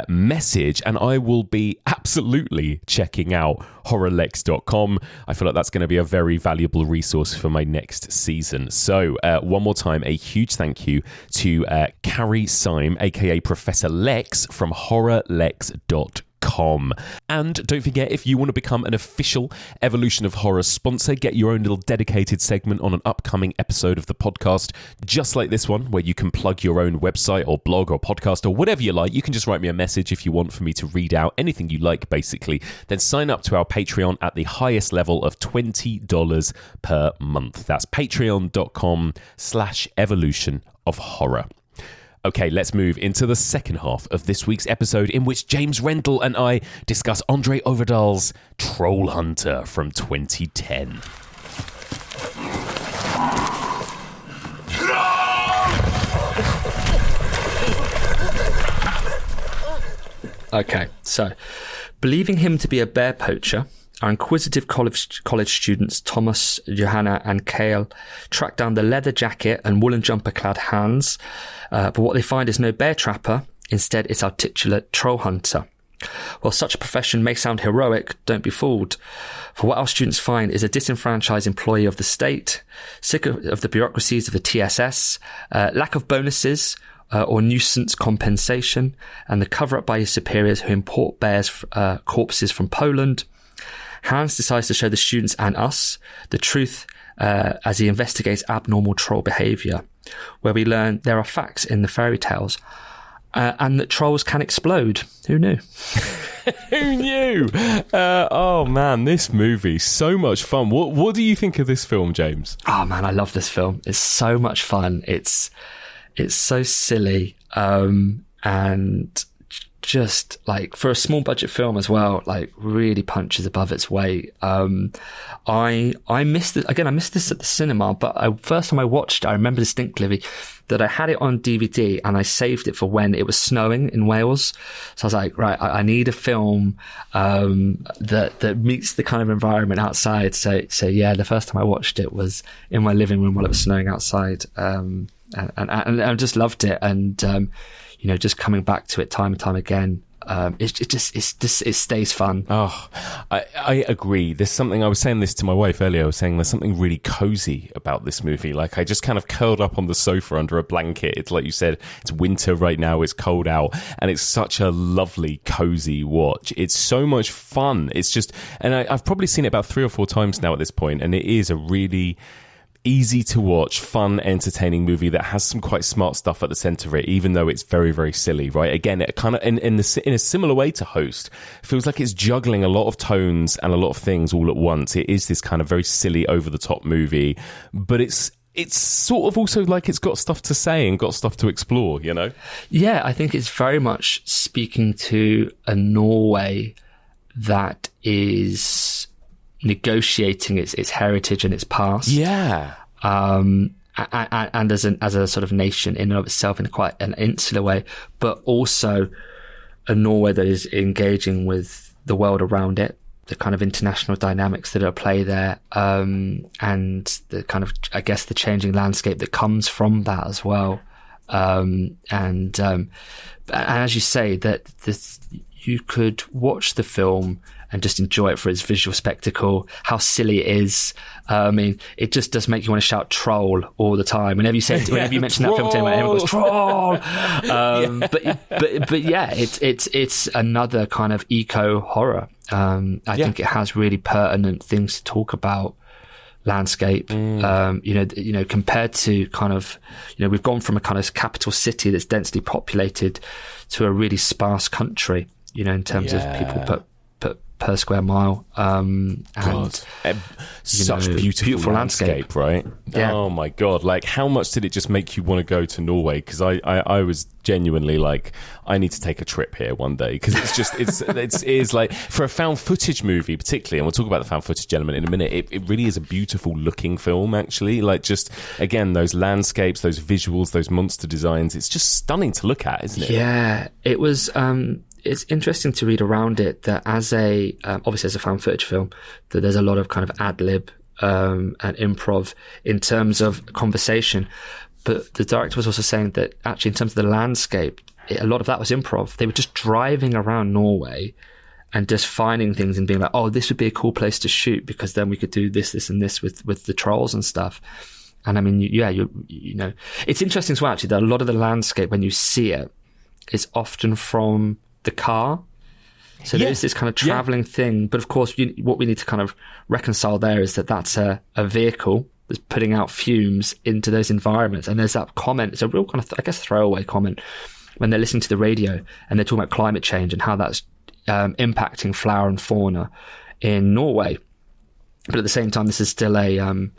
message. And I will be absolutely checking out HorrorLex.com. I feel like that's going to be a very valuable resource for my next season. So one more time, a huge thank you to Carrie Syme, aka Professor Lex from HorrorLex.com. And don't forget, if you want to become an official Evolution of Horror sponsor, get your own little dedicated segment on an upcoming episode of the podcast, just like this one, where you can plug your own website or blog or podcast or whatever you like. You can just write me a message if you want for me to read out anything you like, basically. Then sign up to our Patreon at the highest level of $20 per month. That's patreon.com/evolution of horror. Okay, let's move into the second half of this week's episode, in which James Rendell and I discuss André Øvredal's Troll Hunter from 2010. Okay, so believing him to be a bear poacher, our inquisitive college students Thomas, Johanna and Kale track down the leather jacket and woolen jumper clad Hans, but what they find is no bear trapper. Instead, it's our titular troll hunter. While such a profession may sound heroic, don't be fooled. For what our students find is a disenfranchised employee of the state, sick of the bureaucracies of the TSS, lack of bonuses, or nuisance compensation, and the cover-up by his superiors who import bears' corpses from Poland. Hans decides to show the students and us the truth as he investigates abnormal troll behaviour, where we learn there are facts in the fairy tales and that trolls can explode. Who knew? Who knew? Oh man, this movie, so much fun. What do you think of this film, James? Oh man, I love this film. It's so much fun. It's so silly and just like for a small budget film as well, like really punches above its weight. I missed it again. I missed this at the cinema, but first time I watched it, I remember distinctly that I had it on DVD and I saved it for when it was snowing in Wales. So I was like, right, I need a film that meets the kind of environment outside. So yeah, the first time I watched it was in my living room while it was snowing outside, and I just loved it. And just coming back to it time and time again, it stays fun. Oh, I agree. There's something, I was saying this to my wife earlier, I was saying there's something really cozy about this movie. Like, I just kind of curled up on the sofa under a blanket. It's like you said, it's winter right now, it's cold out, and it's such a lovely, cozy watch. It's so much fun. It's just, and I've probably seen it about 3 or 4 times now at this point, and it is a really easy to watch, fun, entertaining movie that has some quite smart stuff at the center of it, even though it's very, very silly, right? Again, it kind of, in a similar way to Host, feels like it's juggling a lot of tones and a lot of things all at once. It is this kind of very silly, over-the-top movie, but it's sort of also like it's got stuff to say and got stuff to explore, you know? Yeah, I think it's very much speaking to a Norway that is negotiating its heritage and its past. Yeah. And as a sort of nation in and of itself in quite an insular way, but also a Norway that is engaging with the world around it, the kind of international dynamics that are at play there, and the kind of, I guess, the changing landscape that comes from that as well. And as you say, that you could watch the film and just enjoy it for its visual spectacle, how silly it is. I mean, it just does make you want to shout "troll" all the time. Whenever you mention that film to anyone, everyone goes "troll." But yeah, it's another kind of eco horror. I think it has really pertinent things to talk about. Landscape, you know, compared to kind of, you know, we've gone from a kind of capital city that's densely populated to a really sparse country, you know, in terms of people per square mile. Such beautiful landscape, right? Yeah. Oh my God. Like, how much did it just make you want to go to Norway? Because I was genuinely like, I need to take a trip here one day, because it's just, it is like, for a found footage movie particularly, and we'll talk about the found footage element in a minute, it really is a beautiful looking film, actually. Like, just, again, those landscapes, those visuals, those monster designs, it's just stunning to look at, isn't it? Yeah, it was, it's interesting to read around it that as obviously as a found footage film, that there's a lot of kind of ad lib and improv in terms of conversation. But the director was also saying that actually in terms of the landscape, a lot of that was improv. They were just driving around Norway and just finding things and being like, oh, this would be a cool place to shoot because then we could do this and this with the trolls and stuff. And I mean, you know, it's interesting as well, actually, that a lot of the landscape, when you see it, is often from the car. So there's this kind of traveling thing. But of course, what we need to kind of reconcile there is that that's a vehicle that's putting out fumes into those environments. And there's that comment, it's a real kind of, I guess, throwaway comment when they're listening to the radio and they're talking about climate change and how that's impacting flora and fauna in Norway. But at the same time, this is still a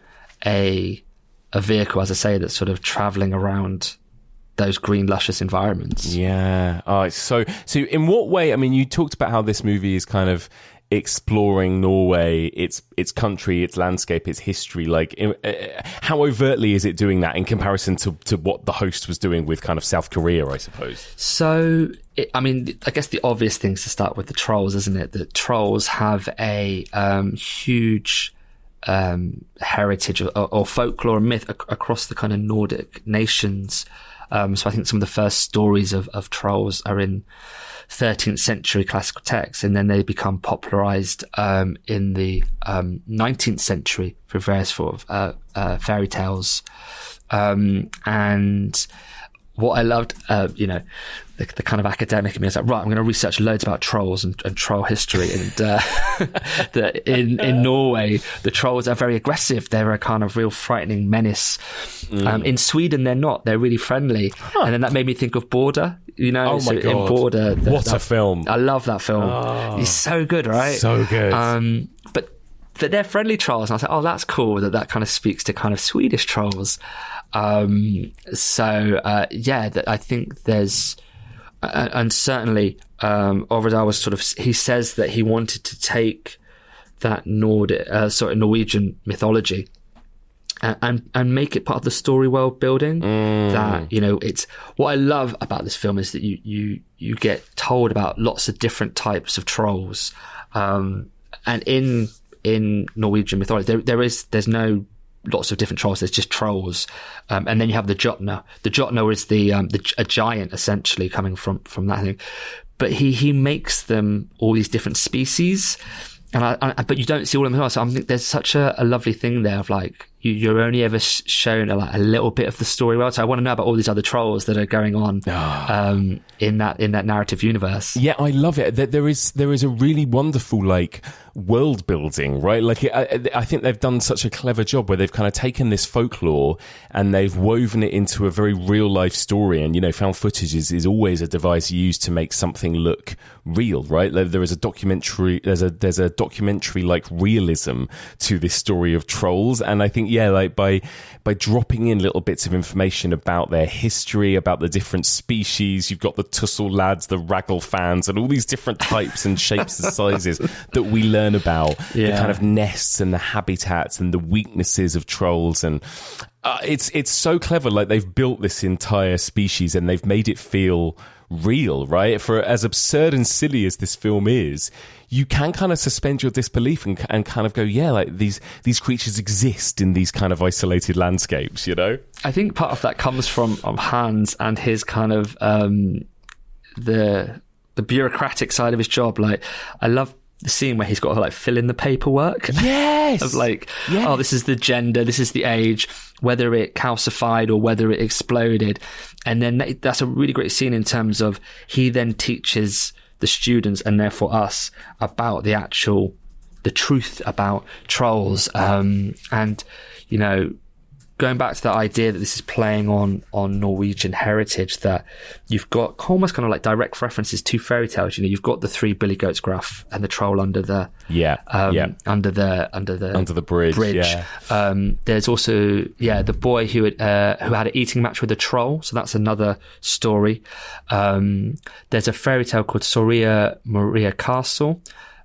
vehicle, as I say, that's sort of traveling around those green, luscious environments. Yeah. Oh, so in what way? I mean, you talked about how this movie is kind of exploring Norway, its country, its landscape, its history. Like, how overtly is it doing that in comparison to what The Host was doing with kind of South Korea, I suppose? So, I mean, I guess the obvious things to start with the trolls, isn't it? The trolls have a huge heritage or folklore and myth across the kind of Nordic nations. So I think some of the first stories of trolls are in 13th century classical texts, and then they become popularized in the 19th century for various sort of fairy tales. And what I loved, you know, the kind of academic in me is like, right, I'm going to research loads about trolls and troll history. And that in Norway, the trolls are very aggressive. They're a kind of real frightening menace. In Sweden, they're not. They're really friendly. Huh. And then that made me think of Border. You know, oh my God. In Border, what a film! I love that film. Oh, it's so good, right? So good. But they're friendly trolls, and I was like, oh, that's cool. That kind of speaks to kind of Swedish trolls. I think there's, and certainly, Øvredal was sort of, he says that he wanted to take that Norwegian mythology and make it part of the story world building. That, you know, it's what I love about this film is that you get told about lots of different types of trolls, and in Norwegian mythology there's no lots of different trolls. There's just trolls, and then you have the Jotner. The Jotner is a giant essentially coming from that thing, but he makes them all these different species, but you don't see all of them. So I think there's such a lovely thing there of like, you're only ever shown a little bit of the story world. So I want to know about all these other trolls that are going on in that narrative universe. Yeah, I love it. There is a really wonderful like world building, right? Like I think they've done such a clever job where they've kind of taken this folklore and they've woven it into a very real life story. And found footage is always a device used to make something look real, right? There is a documentary. There's a documentary like realism to this story of trolls, and I think like by dropping in little bits of information about their history, about the different species, you've got the tussle lads, the raggle fans, and all these different types and shapes and sizes that we learn about, the kind of nests and the habitats and the weaknesses of trolls. And it's so clever. Like, they've built this entire species and they've made it feel real, right? For as absurd and silly as this film is, you can kind of suspend your disbelief and kind of go, like these creatures exist in these kind of isolated landscapes, I think part of that comes from Hans and his kind of the bureaucratic side of his job. Like, I love the scene where he's got to like fill in the paperwork. Yes. Of like, oh, this is the gender, this is the age, whether it calcified or whether it exploded. And then that's a really great scene in terms of he then teaches the students and therefore us about the truth about trolls. And, going back to that idea that this is playing on Norwegian heritage, that you've got almost kind of like direct references to fairy tales. You've got the three billy goats gruff and the troll under the under the bridge. Yeah. There's also the boy who had an eating match with a troll. So that's another story. There's a fairy tale called Soria Moria Castle,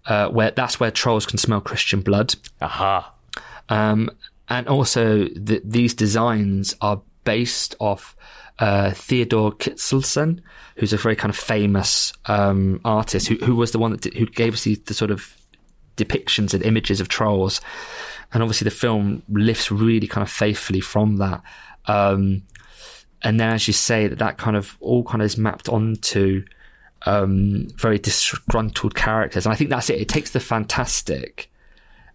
where trolls can smell Christian blood. Aha. And also, these designs are based off Theodor Kitzelsen, who's a very kind of famous artist who was the one who gave us the sort of depictions and images of trolls. And obviously, the film lifts really kind of faithfully from that. And then, as you say, that kind of all kind of is mapped onto very disgruntled characters. And I think that's it. It takes the fantastic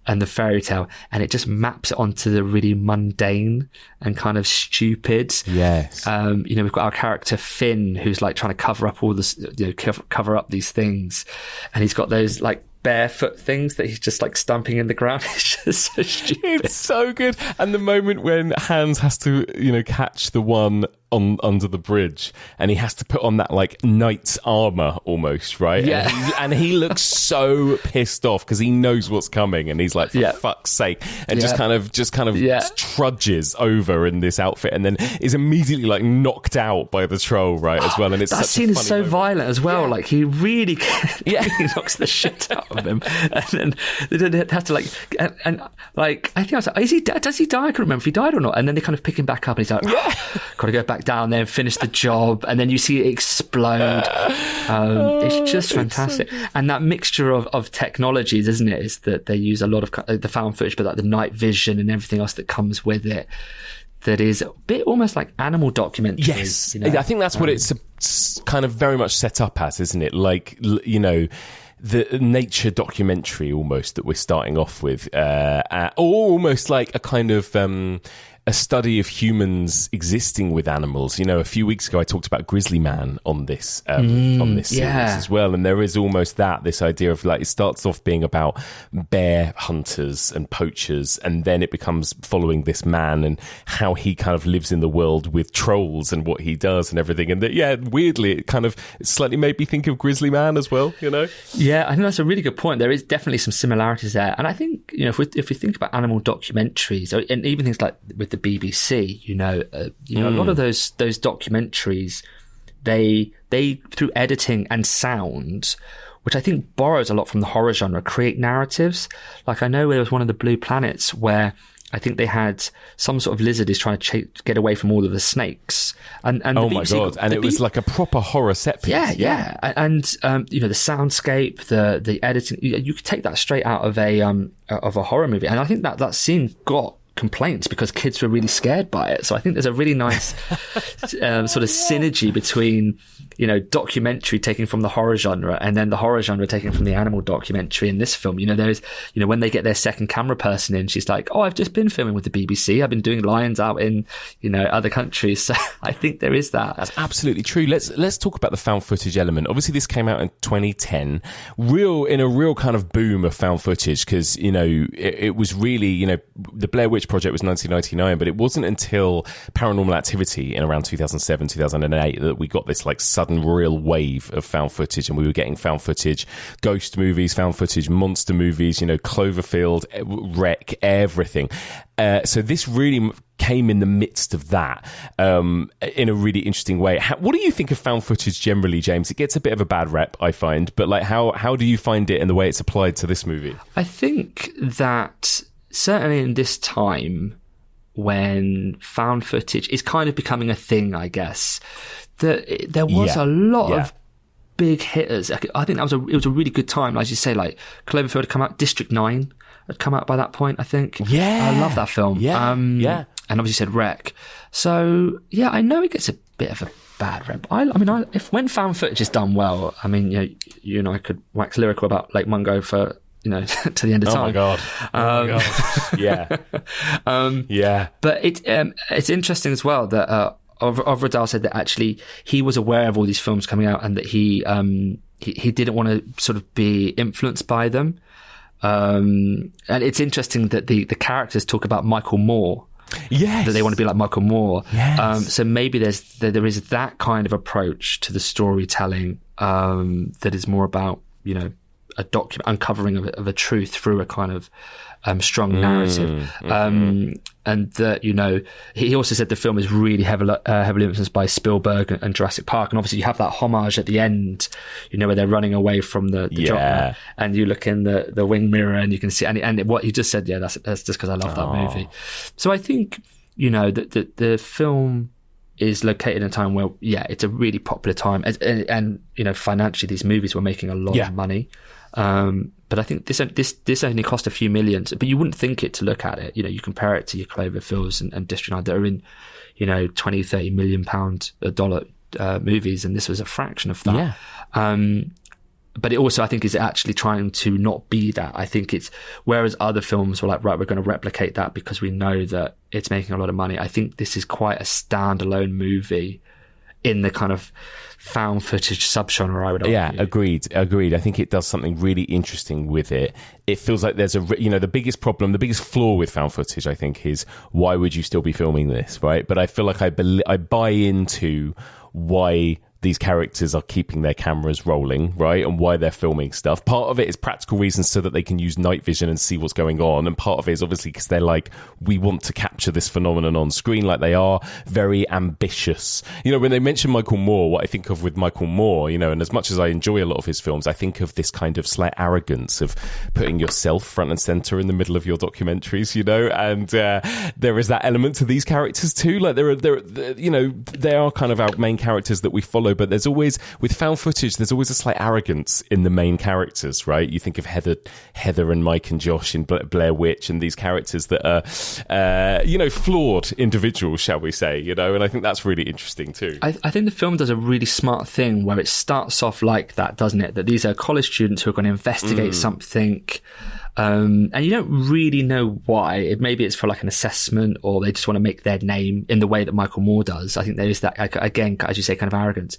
and the fairy tale, and it just maps it onto the really mundane and kind of stupid. Yes. We've got our character Finn, who's like trying to cover up all this, cover up these things, and he's got those like barefoot things that he's just like stumping in the ground. It's just so stupid. It's so good. And the moment when Hans has to, catch the one under the bridge, and he has to put on that like knight's armor almost, right? Yeah. And he looks so pissed off because he knows what's coming, and he's like, for fuck's sake, and just kind of trudges over in this outfit, and then is immediately like knocked out by the troll, right? As well. And it's that scene is so moment. Violent as well. Like, he really he knocks the shit out of him, and then they have to I think I was like, is he dead? Does he die? I can't remember if he died or not. And then they kind of pick him back up, and he's like, gotta go back down there and finish the job. And then you see it explode. It's just fantastic. So and that mixture of technologies, isn't it, is that they use a lot of the found footage, but like the night vision and everything else that comes with it, that is a bit almost like animal documentaries. Yes. I think that's what it's kind of very much set up as, isn't it? Like, the nature documentary almost that we're starting off with, or almost like a kind of a study of humans existing with animals. A few weeks ago I talked about Grizzly Man on this series as well, and there is almost this idea of like, it starts off being about bear hunters and poachers, and then it becomes following this man and how he kind of lives in the world with trolls and what he does and everything. And weirdly it kind of slightly made me think of Grizzly Man as well. Yeah, I think that's a really good point. There is definitely some similarities there, and I think if we think about animal documentaries, and even things like with the BBC, a lot of those documentaries, they through editing and sound, which I think borrows a lot from the horror genre, create narratives. Like, I know there was one of the Blue Planets where I think they had some sort of lizard is trying to get away from all of the snakes. And oh my God. And it was like a proper horror set piece. Yeah. And, the soundscape, the editing, you could take that straight out of a horror movie. And I think that scene got complaints because kids were really scared by it. So I think there's a really nice sort of synergy between, you know, documentary taking from the horror genre and then the horror genre taking from the animal documentary in this film. You know, there's, you know, when they get their second camera person in, she's like, oh, I've just been filming with the BBC. I've been doing lions out in, you know, other countries. So I think there is that. That's absolutely true. Let's talk about the found footage element. Obviously, this came out in 2010, in a real kind of boom of found footage, because, you know, it was really, you know, the Blair Witch Project was 1999, but it wasn't until Paranormal Activity in around 2007, 2008 that we got this like sudden real wave of found footage, and we were getting found footage, ghost movies, found footage, monster movies, you know, Cloverfield, Wreck, everything. So this really came in the midst of that in a really interesting way. What do you think of found footage generally, James? It gets a bit of a bad rep, I find, but like how do you find it in the way it's applied to this movie? I think that certainly in this time when found footage is kind of becoming a thing, I guess, that there was a lot of big hitters. I think it was a really good time. As you say, like Cloverfield had come out, District 9 had come out by that point, I think. Yeah. I love that film. Yeah. And obviously said Wreck. So, yeah, I know it gets a bit of a bad rep. I mean, if when found footage is done well, I mean, you and I could wax lyrical about Lake Mungo for, you know, to the end of time. Oh my god! Yeah, yeah. But it's interesting as well that Øvredal said that actually he was aware of all these films coming out and that he didn't want to sort of be influenced by them. And it's interesting that the characters talk about Michael Moore. Yes. That they want to be like Michael Moore. Yes. So maybe there is that kind of approach to the storytelling that is more about, you know, a uncovering of a truth through a kind of strong narrative. And that, you know, he also said the film is really heavily influenced by Spielberg and Jurassic Park. And obviously you have that homage at the end, you know, where they're running away from the dropper, and you look in the wing mirror and you can see, and what he just said, that's just because I love that movie. So I think, you know, that the film is located in a time where, it's a really popular time. And you know, financially, these movies were making a lot of money. But I think this only cost a few millions, but you wouldn't think it to look at it. You know, you compare it to your Cloverfields and District 9 that are in, you know, 20, 30 million pound dollar movies, and this was a fraction of that. But it also, I think, is actually trying to not be that. I think it's, whereas other films were like, right, we're going to replicate that because we know that it's making a lot of money. I think this is quite a standalone movie in the kind of found footage subgenre, I would argue. Yeah, agreed. I think it does something really interesting with it. It feels like there's the biggest problem, the biggest flaw with found footage, I think, is why would you still be filming this, right? But I feel like I buy into why these characters are keeping their cameras rolling, right? And why they're filming stuff. Part of it is practical reasons so that they can use night vision and see what's going on. And part of it is obviously because they're like, we want to capture this phenomenon on screen. Like, they are very ambitious. You know, when they mention Michael Moore, what I think of with Michael Moore, you know, and as much as I enjoy a lot of his films, I think of this kind of slight arrogance of putting yourself front and center in the middle of your documentaries, you know, and there is that element to these characters too. Like, there you know, they are kind of our main characters that we follow, but there's always, with found footage, there's always a slight arrogance in the main characters, right? You think of Heather and Mike and Josh in Blair Witch, and these characters that are, you know, flawed individuals, shall we say, you know, and I think that's really interesting too. I think the film does a really smart thing where it starts off like that, doesn't it? That these are college students who are going to investigate something, and you don't really know why. Maybe it's for like an assessment, or they just want to make their name in the way that Michael Moore does. I think there is that, again, as you say, kind of arrogance.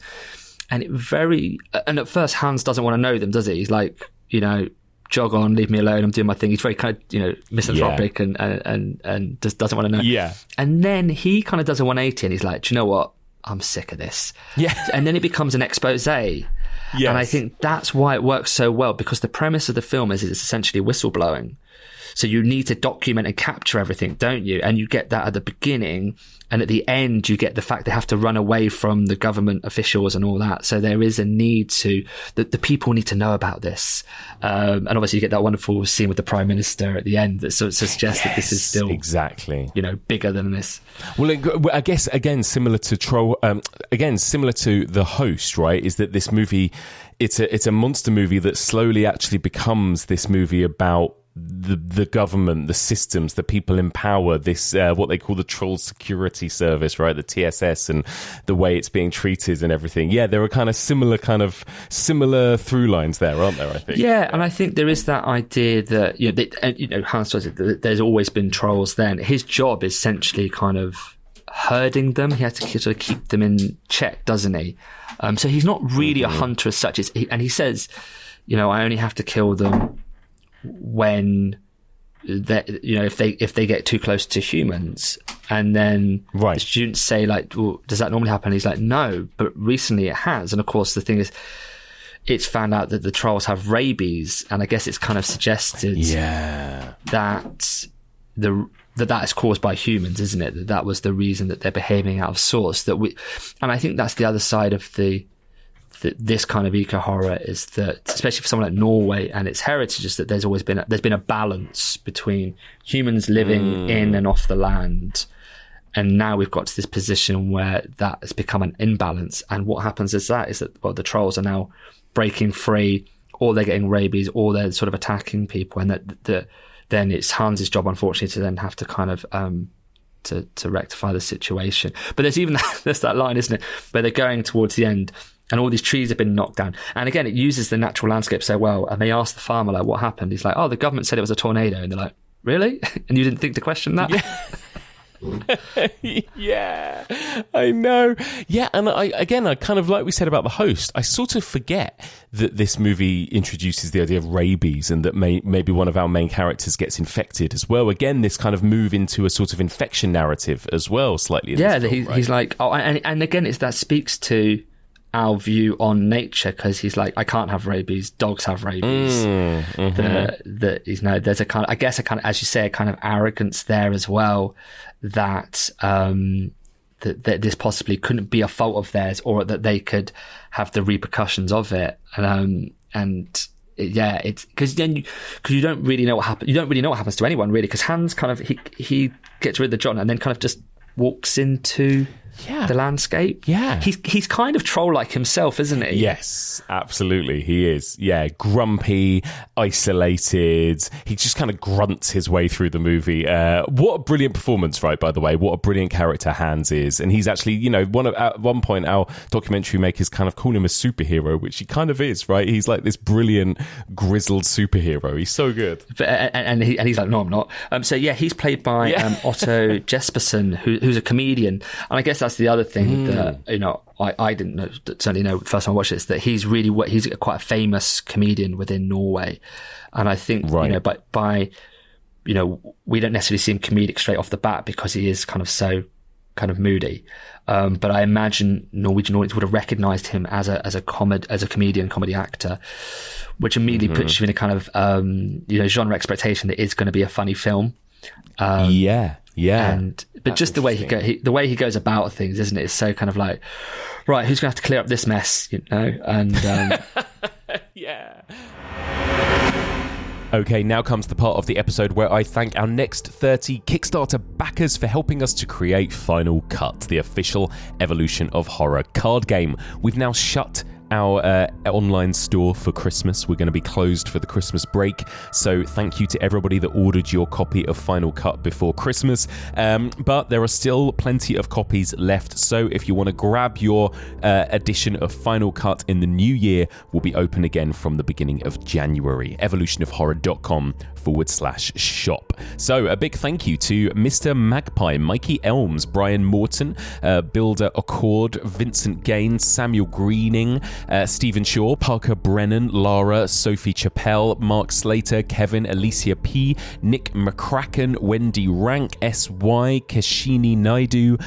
And and at first Hans doesn't want to know them, does he? He's like, you know, jog on, leave me alone, I'm doing my thing. He's very kind of, you know, misanthropic and just doesn't want to know. Yeah. And then he kind of does a 180 and he's like, do you know what? I'm sick of this. Yeah. And then it becomes an expose. Yes. And I think that's why it works so well, because the premise of the film is it's essentially whistleblowing. So you need to document and capture everything, don't you? And you get that at the beginning, and at the end you get the fact they have to run away from the government officials and all that. So there is a need to, the people need to know about this. And obviously you get that wonderful scene with the Prime Minister at the end that sort of suggests that this is still exactly, you know, bigger than this. Well, I guess again similar to The Host, right? Is that this movie? It's a monster movie that slowly actually becomes this movie about the government, the systems, the people in power, this what they call the Troll Security Service, right? The TSS, and the way it's being treated and everything. Yeah, there are kind of similar through lines there, aren't there? I think. Yeah, and I think there is that idea that Hans says that there's always been trolls. Then his job is essentially kind of herding them. He has to sort of keep them in check, doesn't he? So he's not really a hunter as such. And he says, I only have to kill them when if they get too close to humans. And then the students say, like, well, does that normally happen? He's like, no, but recently it has. And of course the thing is, it's found out that the trolls have rabies, and I guess it's kind of suggested that that is caused by humans, isn't it? That was the reason that they're behaving out of sorts. And I think that's the other side of this kind of eco horror, is that, especially for someone like Norway and its heritage, is that there's always been a balance between humans living in and off the land, and now we've got to this position where that has become an imbalance. And what happens is that the trolls are now breaking free, or they're getting rabies, or they're sort of attacking people, and that then it's Hans's job, unfortunately, to then have to kind of to rectify the situation. But there's that line, isn't it, where they're going towards the end, and all these trees have been knocked down. And again, it uses the natural landscape so well. And they ask the farmer, like, what happened? He's like, oh, the government said it was a tornado. And they're like, really? And you didn't think to question that? Yeah, I know. Yeah, and I kind of, like we said about The Host, I sort of forget that this movie introduces the idea of rabies, and that maybe one of our main characters gets infected as well. Again, this kind of move into a sort of infection narrative as well, slightly. He's like, oh, and again, that speaks to our view on nature, because he's like, I can't have rabies, dogs have rabies. There's a kind of, I guess, as you say, a kind of arrogance there as well, that that this possibly couldn't be a fault of theirs, or that they could have the repercussions of it. It's because you don't really know what happens. You don't really know what happens to anyone, really, because Hans kind of he gets rid of the John and then kind of just walks into the landscape. Yeah, he's kind of troll-like himself, isn't he? Yes, absolutely, he is. Yeah, grumpy, isolated. He just kind of grunts his way through the movie. What a brilliant performance, right? By the way, what a brilliant character Hans is, and he's actually, at one point our documentary makers kind of call him a superhero, which he kind of is, right? He's like this brilliant, grizzled superhero. He's so good. And he's like, no, I'm not. So yeah, he's played by Otto Jespersen, who's a comedian, and I guess that's the other thing that I didn't know, certainly know the first time I watched it, is that he's quite a famous comedian within Norway, and I think we don't necessarily see him comedic straight off the bat, because he is kind of so kind of moody, but I imagine Norwegian audience would have recognised him as a comedian, comedy actor, which immediately puts you in a kind of genre expectation that it's going to be a funny film. But just the way he goes about things, isn't it? It's so kind of like, right, who's going to have to clear up this mess, And yeah. Okay, now comes the part of the episode where I thank our next 30 Kickstarter backers for helping us to create Final Cut, the official Evolution of Horror card game. We've now shut our online store for Christmas. We're going to be closed for the Christmas break, so thank you to everybody that ordered your copy of Final Cut before Christmas, but there are still plenty of copies left, so if you want to grab your edition of Final Cut in the new year, we'll be open again from the beginning of January. evolutionofhorror.com/shop. So a big thank you to Mr. Magpie, Mikey Elms, Brian Morton, Builder Accord, Vincent Gaines, Samuel Greening, Stephen Shaw, Parker Brennan, Lara, Sophie Chappell, Mark Slater, Kevin, Alicia P, Nick McCracken, Wendy Rank, S.Y, Kashini Naidu,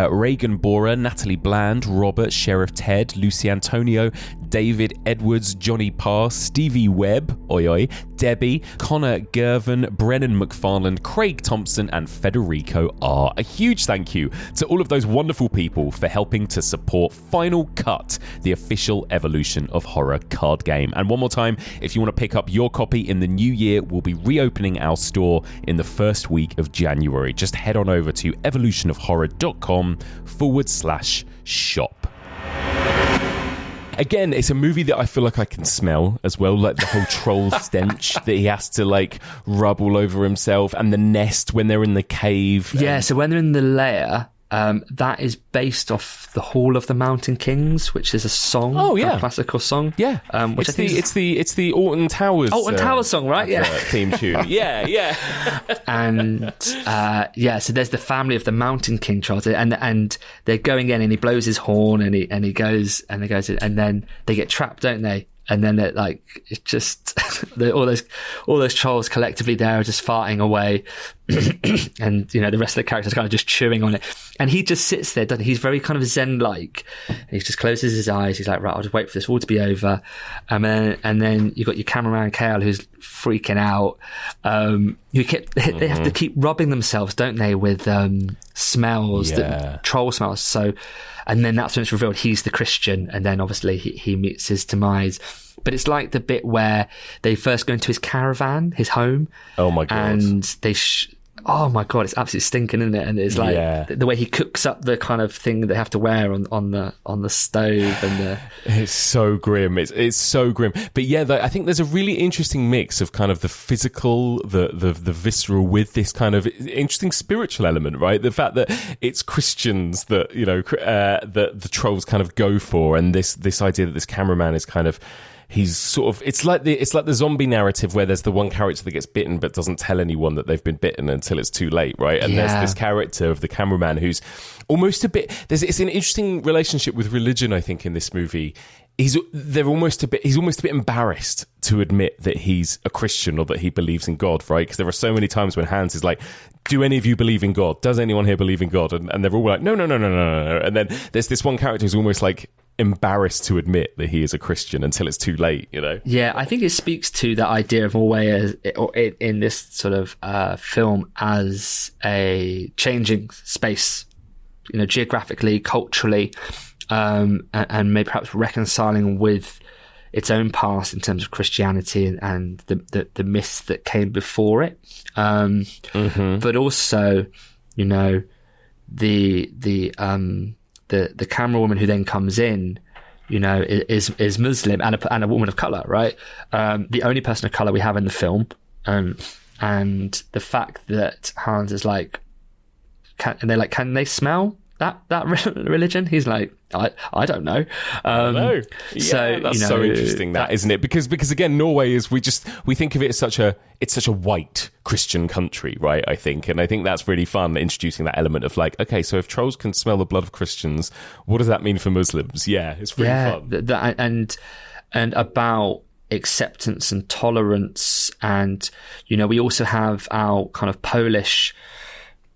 Reagan Bora, Natalie Bland, Robert, Sheriff Ted, Lucy Antonio, David Edwards, Johnny Parr, Stevie Webb, Debbie, Connor Gervin, Brennan McFarland, Craig Thompson, and Federico R. A huge thank you to all of those wonderful people for helping to support Final Cut, the official Evolution of Horror card game. And one more time, if you want to pick up your copy in the new year, we'll be reopening our store in the first week of January. Just head on over to evolutionofhorror.com/shop. Again, it's a movie that I feel like I can smell as well, like the whole troll stench that he has to like rub all over himself, and the nest when they're in the cave. Yeah, so when they're in the lair, that is based off the Hall of the Mountain Kings, which is a song, a classical song. Yeah, which it's the Alton Towers. Alton Towers song, right? Yeah, theme tune. Yeah. And so there's the family of the Mountain King Charles, and they're going in, and he blows his horn, and he goes, and then they get trapped, don't they? And then they're like, it's just all those trolls collectively there are just farting away, and the rest of the characters kind of just chewing on it. And he just sits there, doesn't he? He's very kind of zen-like. And he just closes his eyes. He's like, right, I'll just wait for this all to be over. And then you've got your cameraman Kale, who's freaking out. They have to keep rubbing themselves, don't they, with smells, troll smells. So. And then that's when it's revealed he's the Christian, and then obviously he meets his demise. But it's like the bit where they first go into his caravan, his home. Oh my god! And they, oh my god, it's absolutely stinking, isn't it? And it's like the way he cooks up the kind of thing they have to wear on the stove, and it's so grim. It's so grim. But yeah, I think there's a really interesting mix of kind of the physical, the visceral, with this kind of interesting spiritual element, right? The fact that it's Christians that that the trolls kind of go for, and this idea that this cameraman is kind of. He's sort of, it's like the zombie narrative where there's the one character that gets bitten but doesn't tell anyone that they've been bitten until it's too late, right? And there's this character of the cameraman who's almost a bit, it's an interesting relationship with religion, I think, in this movie. He's almost a bit embarrassed to admit that he's a Christian or that he believes in God, right? Because there are so many times when Hans is like, do any of you believe in God? Does anyone here believe in God? And they're all like, no. And then there's this one character who's almost like embarrassed to admit that he is a Christian until it's too late, Yeah, I think it speaks to that idea of Norway in this sort of film as a changing space, geographically, culturally, and maybe perhaps reconciling with its own past in terms of Christianity and the myths that came before it, but also, the camera woman who then comes in, is Muslim and a woman of color, right? The only person of color we have in the film, and the fact that Hans is like, can they smell that religion? He's like, I don't know. Yeah, so that's so interesting, isn't it? Because again, Norway is we think of it as such a white Christian country, right? I think that's really fun, introducing that element of like, okay, so if trolls can smell the blood of Christians, what does that mean for Muslims? Yeah, it's really fun. And about acceptance and tolerance, and we also have our kind of Polish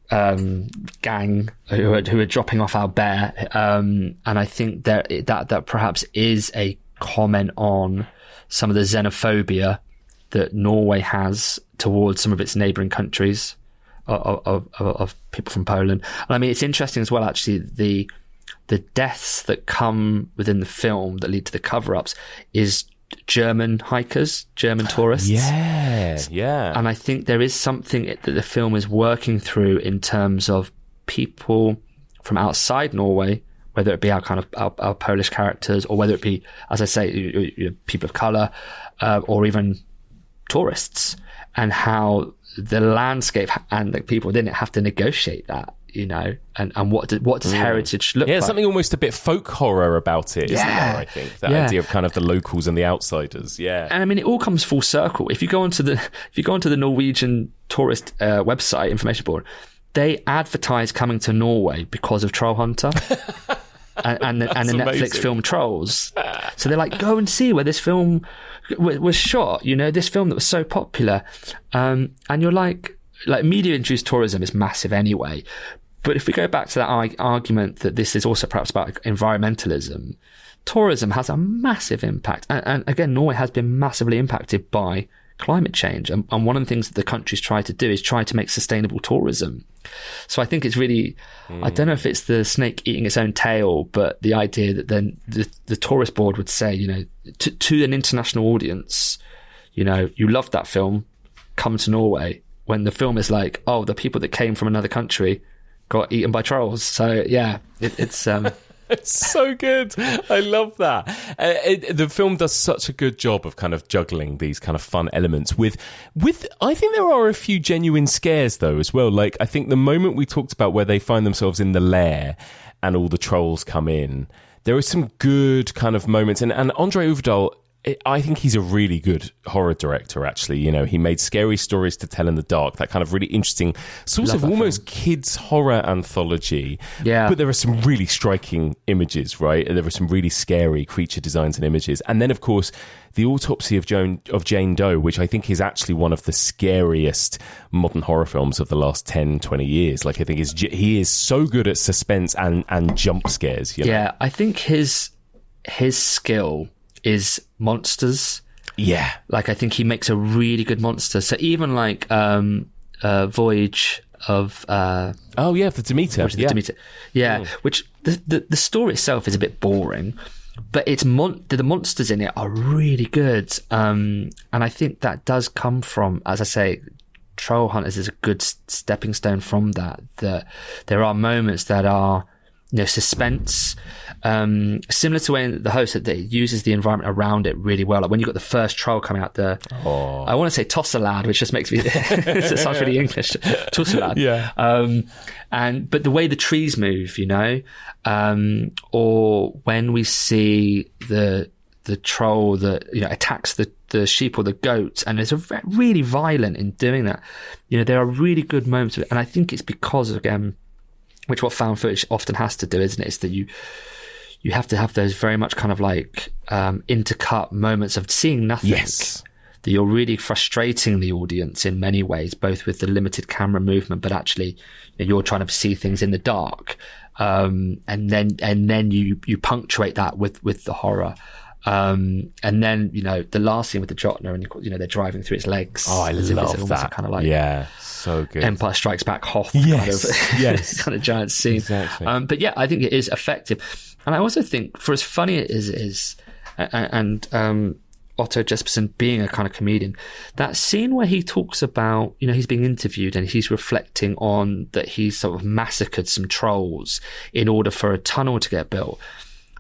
gang who are dropping off our bear, and I think that perhaps is a comment on some of the xenophobia that Norway has towards some of its neighbouring countries of people from Poland. And I mean, it's interesting as well, actually, the deaths that come within the film that lead to the cover-ups is German hikers, German tourists. Yeah. And I think there is something that the film is working through in terms of people from outside Norway, whether it be our kind of our Polish characters, or whether it be, as I say, people of colour, or even tourists, and how the landscape and the people didn't have to negotiate that. And what does heritage look like? Yeah, something almost a bit folk horror about it, isn't there, I think? That idea of kind of the locals and the outsiders, yeah. And I mean, it all comes full circle. If you go onto the Norwegian tourist website, information board, they advertise coming to Norway because of Troll Hunter and the Netflix film Trolls. So they're like, go and see where this film was shot, this film that was so popular. And you're like media-induced tourism is massive anyway. But if we go back to that argument that this is also perhaps about environmentalism, tourism has a massive impact. And again, Norway has been massively impacted by climate change. And one of the things that the countries try to do is try to make sustainable tourism. So I think it's really, I don't know if it's the snake eating its own tail, but the idea that then the tourist board would say, to an international audience, you loved that film, come to Norway. When the film is like, oh, the people that came from another country got eaten by trolls. So yeah, it's It's so good. I love that. The film does such a good job of kind of juggling these kind of fun elements with I think there are a few genuine scares though as well. Like I think the moment we talked about where they find themselves in the lair and all the trolls come in, there are some good kind of moments. And André Øvredal, I think he's a really good horror director, actually. You know, he made Scary Stories to Tell in the Dark, that kind of really interesting, sort of almost kids' horror anthology. Yeah. But there are some really striking images, right? There are some really scary creature designs and images. And then, of course, The Autopsy of Jane Doe, which I think is actually one of the scariest modern horror films of the last 10, 20 years. Like, I think he is so good at suspense and jump scares. You know? Yeah, I think his skill is monsters. Yeah. Like, I think he makes a really good monster. So even like Voyage of... the Demeter. Demeter. Yeah, which the story itself is a bit boring, but it's the monsters in it are really good. And I think that does come from, as I say, Troll Hunters is a good stepping stone from that. That there are moments that are, you know, suspense, similar to when the host that uses the environment around it really well. Like when you got the first troll coming out I want to say Tosselad, which just makes me it sounds really English. Tosselad. Yeah. But the way the trees move, you know, or when we see the troll that, you know, attacks the sheep or the goats, and it's really violent in doing that. You know, there are really good moments of it, and I think it's because, again, which what found footage often has to do, isn't it? It's that you have to have those very much kind of like intercut moments of seeing nothing. Yes. That you're really frustrating the audience in many ways, both with the limited camera movement, but actually, you know, you're trying to see things in the dark, and then you punctuate that with the horror. And then, you know, the last scene with the Jotner, and, you know, they're driving through its legs. Oh, I love that. Kind of like, yeah, so good. Empire Strikes Back Hoth kind of giant scene. Exactly. But yeah, I think it is effective. And I also think, for as funny as it is, and Otto Jespersen being a kind of comedian, that scene where he talks about, you know, he's being interviewed and he's reflecting on that he's sort of massacred some trolls in order for a tunnel to get built.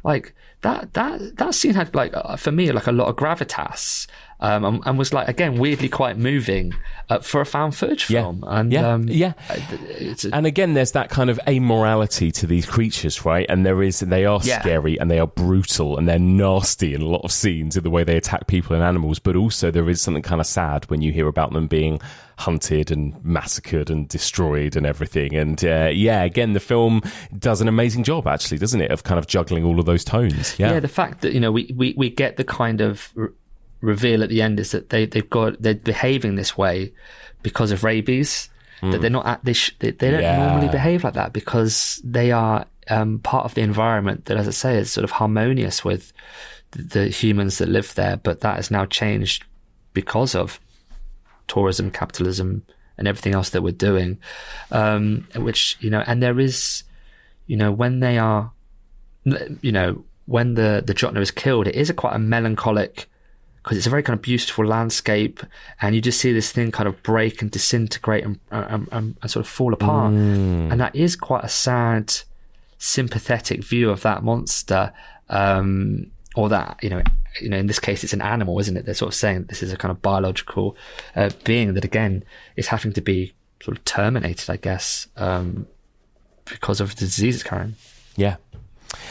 Like, that scene had, like, for me, like a lot of gravitas, and was, like, again, weirdly quite moving for a found footage film. And and again, there's that kind of amorality to these creatures, right? And they are scary and they are brutal and they're nasty in a lot of scenes in the way they attack people and animals. But also there is something kind of sad when you hear about them being hunted and massacred and destroyed and everything. And again, the film does an amazing job, actually, doesn't it, of kind of juggling all of those tones. Yeah, the fact that, you know, we get the kind of reveal at the end is that they're behaving this way because of rabies. That they're not they don't normally behave like that because they are part of the environment that, as I say, is sort of harmonious with the humans that live there. But that has now changed because of tourism, capitalism, and everything else that we're doing. Which, you know, and there is, you know, when they are, you know, when the Jotner is killed, it is quite a melancholic, because it's a very kind of beautiful landscape, and you just see this thing kind of break and disintegrate and sort of fall apart. And that is quite a sad, sympathetic view of that monster, or that, you know, in this case, it's an animal, isn't it? They're sort of saying this is a kind of biological being that, again, is having to be sort of terminated, I guess, because of the disease it's carrying. Yeah.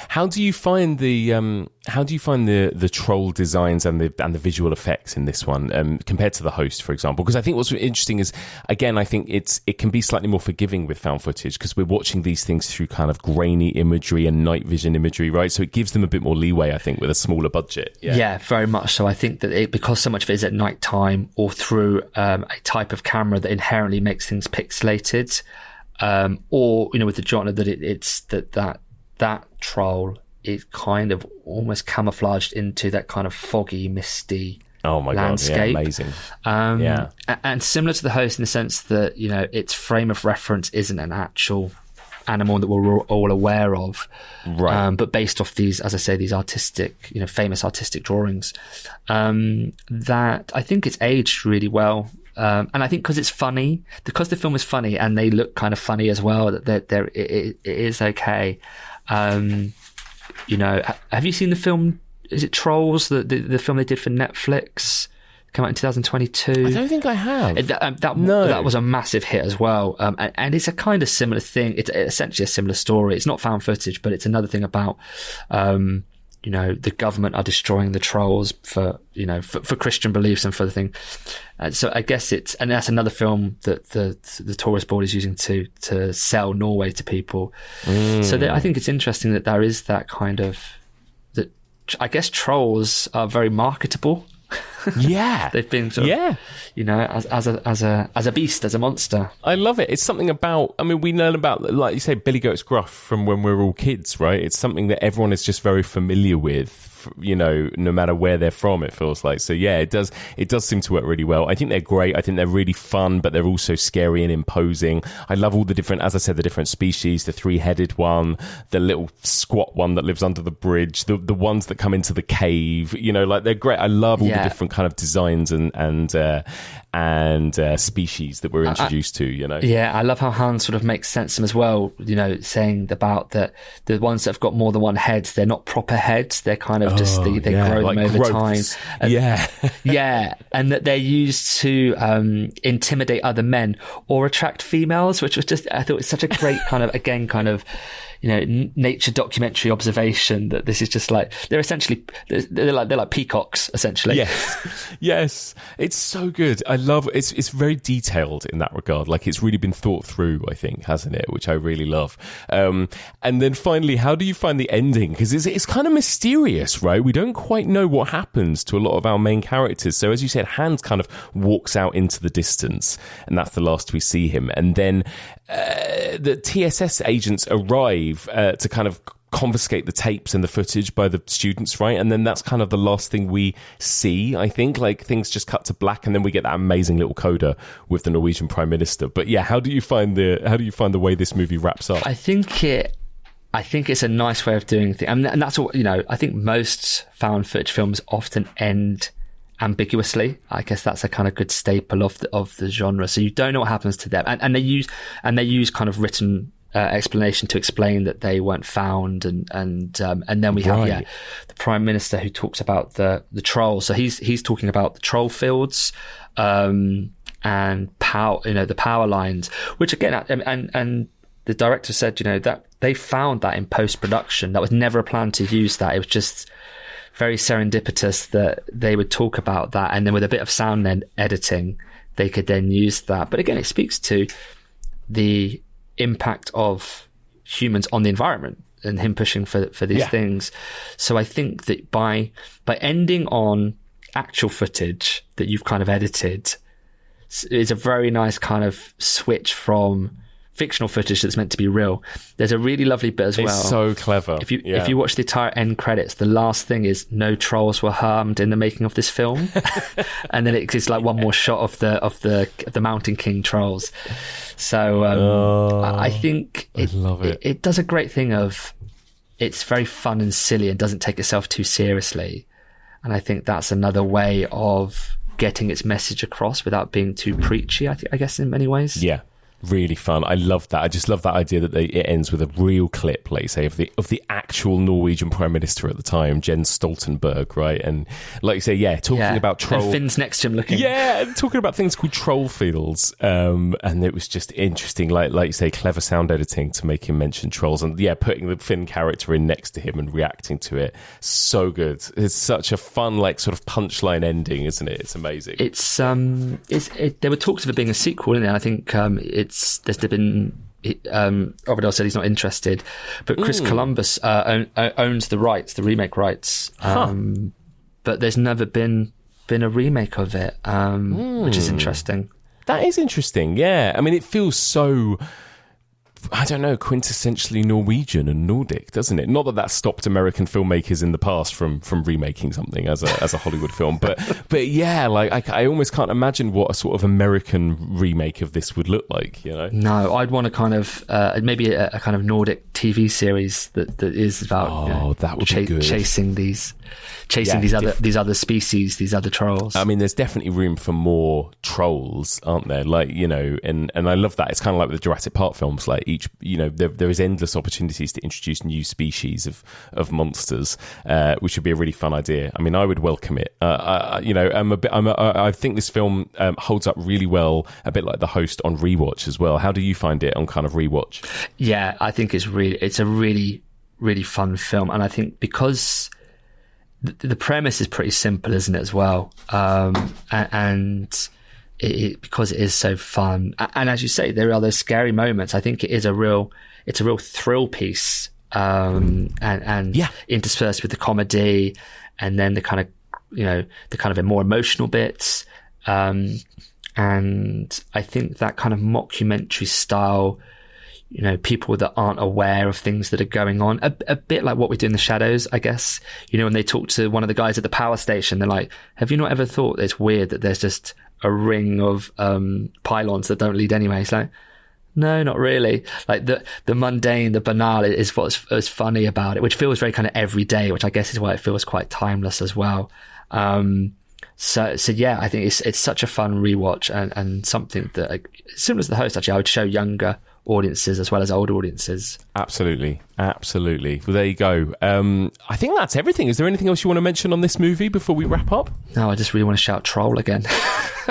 How do you find the troll designs and the visual effects in this one compared to The Host, for example? Because I think what's interesting is, again, I think it can be slightly more forgiving with found footage because we're watching these things through kind of grainy imagery and night vision imagery, right? So it gives them a bit more leeway, I think, with a smaller budget. Yeah, very much so. I think that because so much of it is at night time or through a type of camera that inherently makes things pixelated, or, you know, with the genre that it's that troll is kind of almost camouflaged into that kind of foggy, misty landscape. God, amazing. And similar to The Host in the sense that, you know, its frame of reference isn't an actual animal that we're all aware of, right? But based off these, as I say, these artistic, you know, famous artistic drawings, that I think it's aged really well. And I think because it's funny, because the film is funny and they look kind of funny as well, that it is okay. have you seen the film? Is it Trolls? The film they did for Netflix? Came out in 2022. I don't think I have. That was a massive hit as well. And it's a kind of similar thing. It's essentially a similar story. It's not found footage, but it's another thing about, the government are destroying the trolls for Christian beliefs and for the thing. So I guess and that's another film that the tourist board is using to sell Norway to people. So I think it's interesting that there is that kind of, I guess trolls are very marketable. Yeah. They've been sort of, as a beast, as a monster. I love it. It's something about, we learn about, like you say, Billy Goat's Gruff from when we were all kids, right? It's something that everyone is just very familiar with, no matter where they're from, it feels like. So yeah, it does seem to work really well. I think they're great. I think they're really fun, but they're also scary and imposing. I love all the different, as I said, the different species, the 3-headed one, the little squat one that lives under the bridge, the ones that come into the cave, they're great. I love all the different kind of designs and species that we're introduced to, Yeah, I love how Hans sort of makes sense of them as well, saying about that the ones that have got more than one head, they're not proper heads, they're kind of just, they grow like them over growths. time. Yeah. Yeah, and that they're used to intimidate other men or attract females, which was just, I thought it's such a great kind of, nature documentary observation that this is just like, they're like peacocks, essentially. Yes. It's so good. I love it's very detailed in that regard. Like, it's really been thought through, I think, hasn't it? Which I really love. And then finally, how do you find the ending? Because it's kind of mysterious, right? We don't quite know what happens to a lot of our main characters. So as you said, Hans kind of walks out into the distance, and that's the last we see him. And then the TSS agents arrive to kind of confiscate the tapes and the footage by the students, right? And then that's kind of the last thing we see, I think. Like, things just cut to black, and then we get that amazing little coda with the Norwegian Prime Minister. But yeah, how do you find the way this movie wraps up? I think it's a nice way of doing things, and that's what I think most found footage films often end ambiguously. I guess that's a kind of good staple of the genre. So you don't know what happens to them, and they use kind of written explanation to explain that they weren't found, and then we have the Prime Minister who talks about the trolls. So he's talking about the troll fields and power, the power lines, which again, and the director said that they found that in post-production. That was never a plan to use that. It was just very serendipitous that they would talk about that, and then with a bit of sound editing they could then use that. But again, it speaks to the impact of humans on the environment and him pushing for these things. So I think that by ending on actual footage that you've kind of edited is a very nice kind of switch from fictional footage that's meant to be real. There's a really lovely bit as well. It's so clever. If you watch the entire end credits, the last thing is no trolls were harmed in the making of this film, and then it's like one more shot of the Mountain King trolls. So I think I love it. It does a great thing of, it's very fun and silly and doesn't take itself too seriously, and I think that's another way of getting its message across without being too preachy. I guess in many ways. Yeah. Really fun. I love that. I just love that idea that it ends with a real clip, like say, of the actual Norwegian Prime Minister at the time, Jens Stoltenberg, right? And like you say, talking about troll. And Finn's next to him looking. Yeah, talking about things called troll fields. And it was just interesting, like you say, clever sound editing to make him mention trolls, and putting the Finn character in next to him and reacting to it. So good. It's such a fun, like, sort of punchline ending, isn't it? It's amazing. There were talks of it being a sequel, and I think there's been Øvredal said he's not interested, but Chris Columbus owns the rights, the remake rights, but there's never been a remake of it, which is interesting. That is interesting. Yeah, I mean, it feels so, I don't know, quintessentially Norwegian and Nordic, doesn't it? Not that stopped American filmmakers in the past from remaking something as a Hollywood film, but yeah, like I almost can't imagine what a sort of American remake of this would look like, No, I'd want a kind of maybe a kind of Nordic TV series that is about that would be good. chasing these other species, these other trolls. I mean, there's definitely room for more trolls, aren't there? Like, and I love that. It's kind of like with the Jurassic Park films. Like there is endless opportunities to introduce new species of monsters, which would be a really fun idea. I mean, I would welcome it. I think this film holds up really well, a bit like The Host on rewatch as well. How do you find it on kind of rewatch? Yeah, I think it's a really, really fun film. And I think because the premise is pretty simple, isn't it, as well? And because it is so fun. And as you say, there are those scary moments. I think it's a real thrill piece. And interspersed with the comedy and then the kind of more emotional bits. And I think that kind of mockumentary style, people that aren't aware of things that are going on, a bit like what we do in The Shadows, I guess. When they talk to one of the guys at the power station, they're like, have you not ever thought it's weird that there's just a ring of pylons that don't lead anywhere? It's like, no, not really. Like the mundane, the banal is what's funny about it, which feels very kind of everyday, which I guess is why it feels quite timeless as well. So yeah, I think it's such a fun rewatch and something that, similar to The Host, actually, I would show younger audiences as well as older audiences. Absolutely. Well, there you go. I think that's everything. Is there anything else you want to mention on this movie before we wrap up? No, I just really want to shout troll again.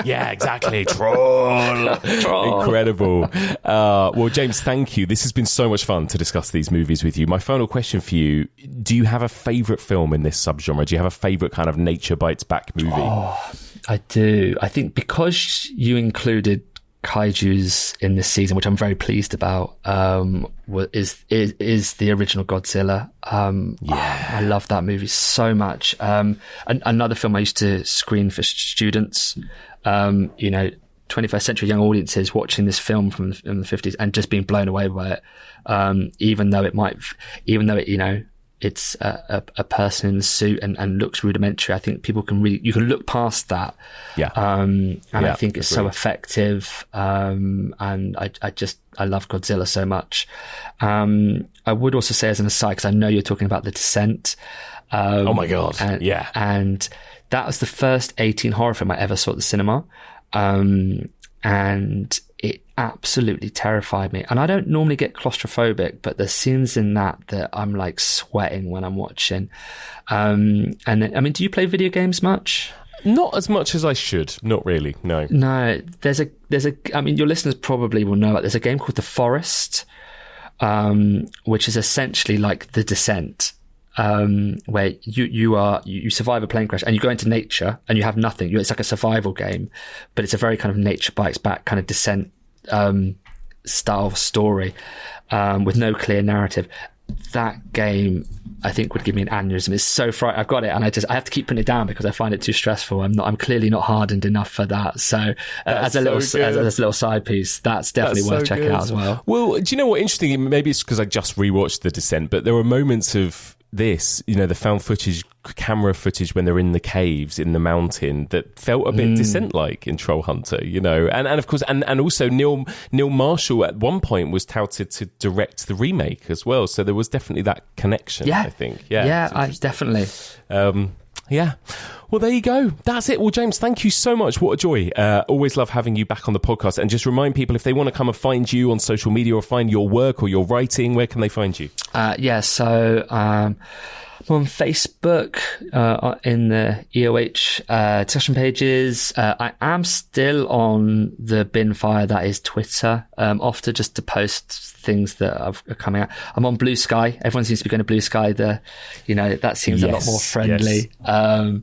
Yeah, exactly. Troll. Incredible. Well, James, thank you. This has been so much fun to discuss these movies with you. My final question for you, do you have a favourite film in this subgenre? Do you have a favourite kind of Nature Bites Back movie? Oh, I do. I think because you included kaijus in this season, which I'm very pleased about, is the original Godzilla. I love that movie so much. Another film I used to screen for students, 21st century young audiences watching this film from the 50s and just being blown away by it. Even though it's a person in a suit and looks rudimentary, I think people you can look past that. Yeah. I think it's so effective. And I love Godzilla so much. I would also say, as an aside, because I know you're talking about The Descent. Oh my God. And that was the first 18 horror film I ever saw at the cinema. And it absolutely terrified me. And I don't normally get claustrophobic, but there's scenes in that I'm like sweating when I'm watching. And then, I mean, do you play video games much? Not as much as I should. Not really. No. There's I mean, your listeners probably will know it. There's a game called The Forest, which is essentially like The Descent. Where you survive a plane crash and you go into nature and you have nothing. It's like a survival game, but it's a very kind of Nature Bites Back kind of Descent style story, with no clear narrative. That game, I think, would give me an aneurysm. It's so frightening. I've got it, and I have to keep putting it down because I find it too stressful. I'm clearly not hardened enough for that. So as a little side piece, that's definitely worth checking out as well. Well, do you know what? Interesting. Maybe it's because I just rewatched The Descent, but there were moments of this, the found footage, camera footage when they're in the caves in the mountain that felt a bit Descent-like in Troll Hunter, and of course, and also Neil Marshall at one point was touted to direct the remake as well, so there was definitely that connection. I think, definitely. Well, there you go. That's it. Well, James, thank you so much. What a joy. Always love having you back on the podcast. And just remind people, if they want to come and find you on social media or find your work or your writing, where can they find you? So I'm on Facebook, in the EOH discussion pages. I am still on the bin fire that is Twitter, often just to post things that are coming out. I'm on Blue Sky. Everyone seems to be going to Blue Sky. That seems a lot more friendly. Yes.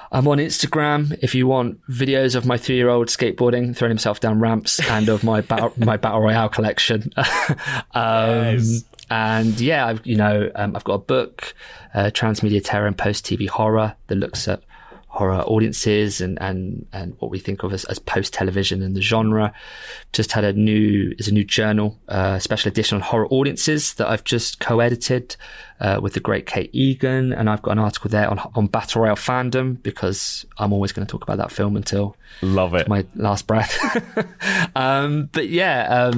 I'm on Instagram if you want videos of my 3-year-old skateboarding, throwing himself down ramps, and of my battle royale collection. Yes. And I've got a book, Transmedia Terror and Post TV Horror, that looks at horror audiences and what we think of as post-television and the genre. Just had a new journal, special edition on horror audiences that I've just co-edited with the great Kate Egan, and I've got an article there on Battle Royale fandom, because I'm always going to talk about that film until love it my last breath. But yeah,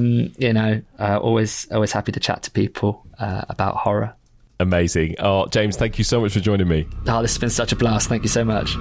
always happy to chat to people about horror. Amazing. Oh, James, thank you so much for joining me. Oh, this has been such a blast. Thank you so much.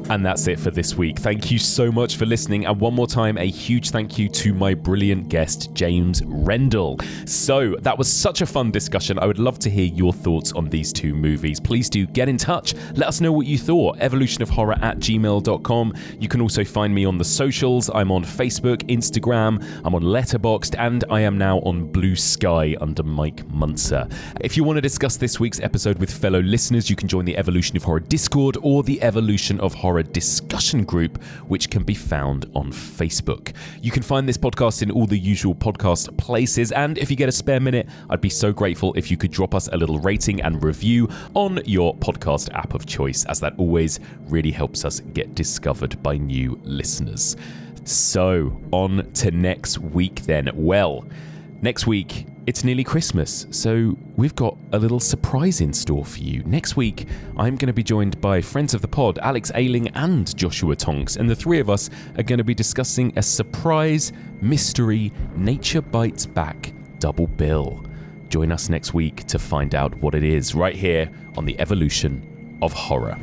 And that's it for this week. Thank you so much for listening. And one more time, a huge thank you to my brilliant guest, James Rendell. So that was such a fun discussion. I would love to hear your thoughts on these two movies. Please do get in touch. Let us know what you thought. evolutionofhorror@gmail.com. You can also find me on the socials. I'm on Facebook, Instagram, I'm on Letterboxd, and I am now on Blue Sky under Mike Muncer. If you want to discuss this week's episode with fellow listeners, you can join the Evolution of Horror Discord or the Evolution of Horror discussion group, which can be found on Facebook. You can find this podcast in all the usual podcast places, and if you get a spare minute, I'd be so grateful if you could drop us a little rating and review on your podcast app of choice, as that always really helps us get discovered by new listeners. So, on to next week then. Well, next week, it's nearly Christmas, so we've got a little surprise in store for you. Next week, I'm going to be joined by friends of the pod, Alex Ayling and Joshua Tonks, and the three of us are going to be discussing a surprise, mystery, Nature Bites Back double bill. Join us next week to find out what it is, right here on the Evolution of Horror.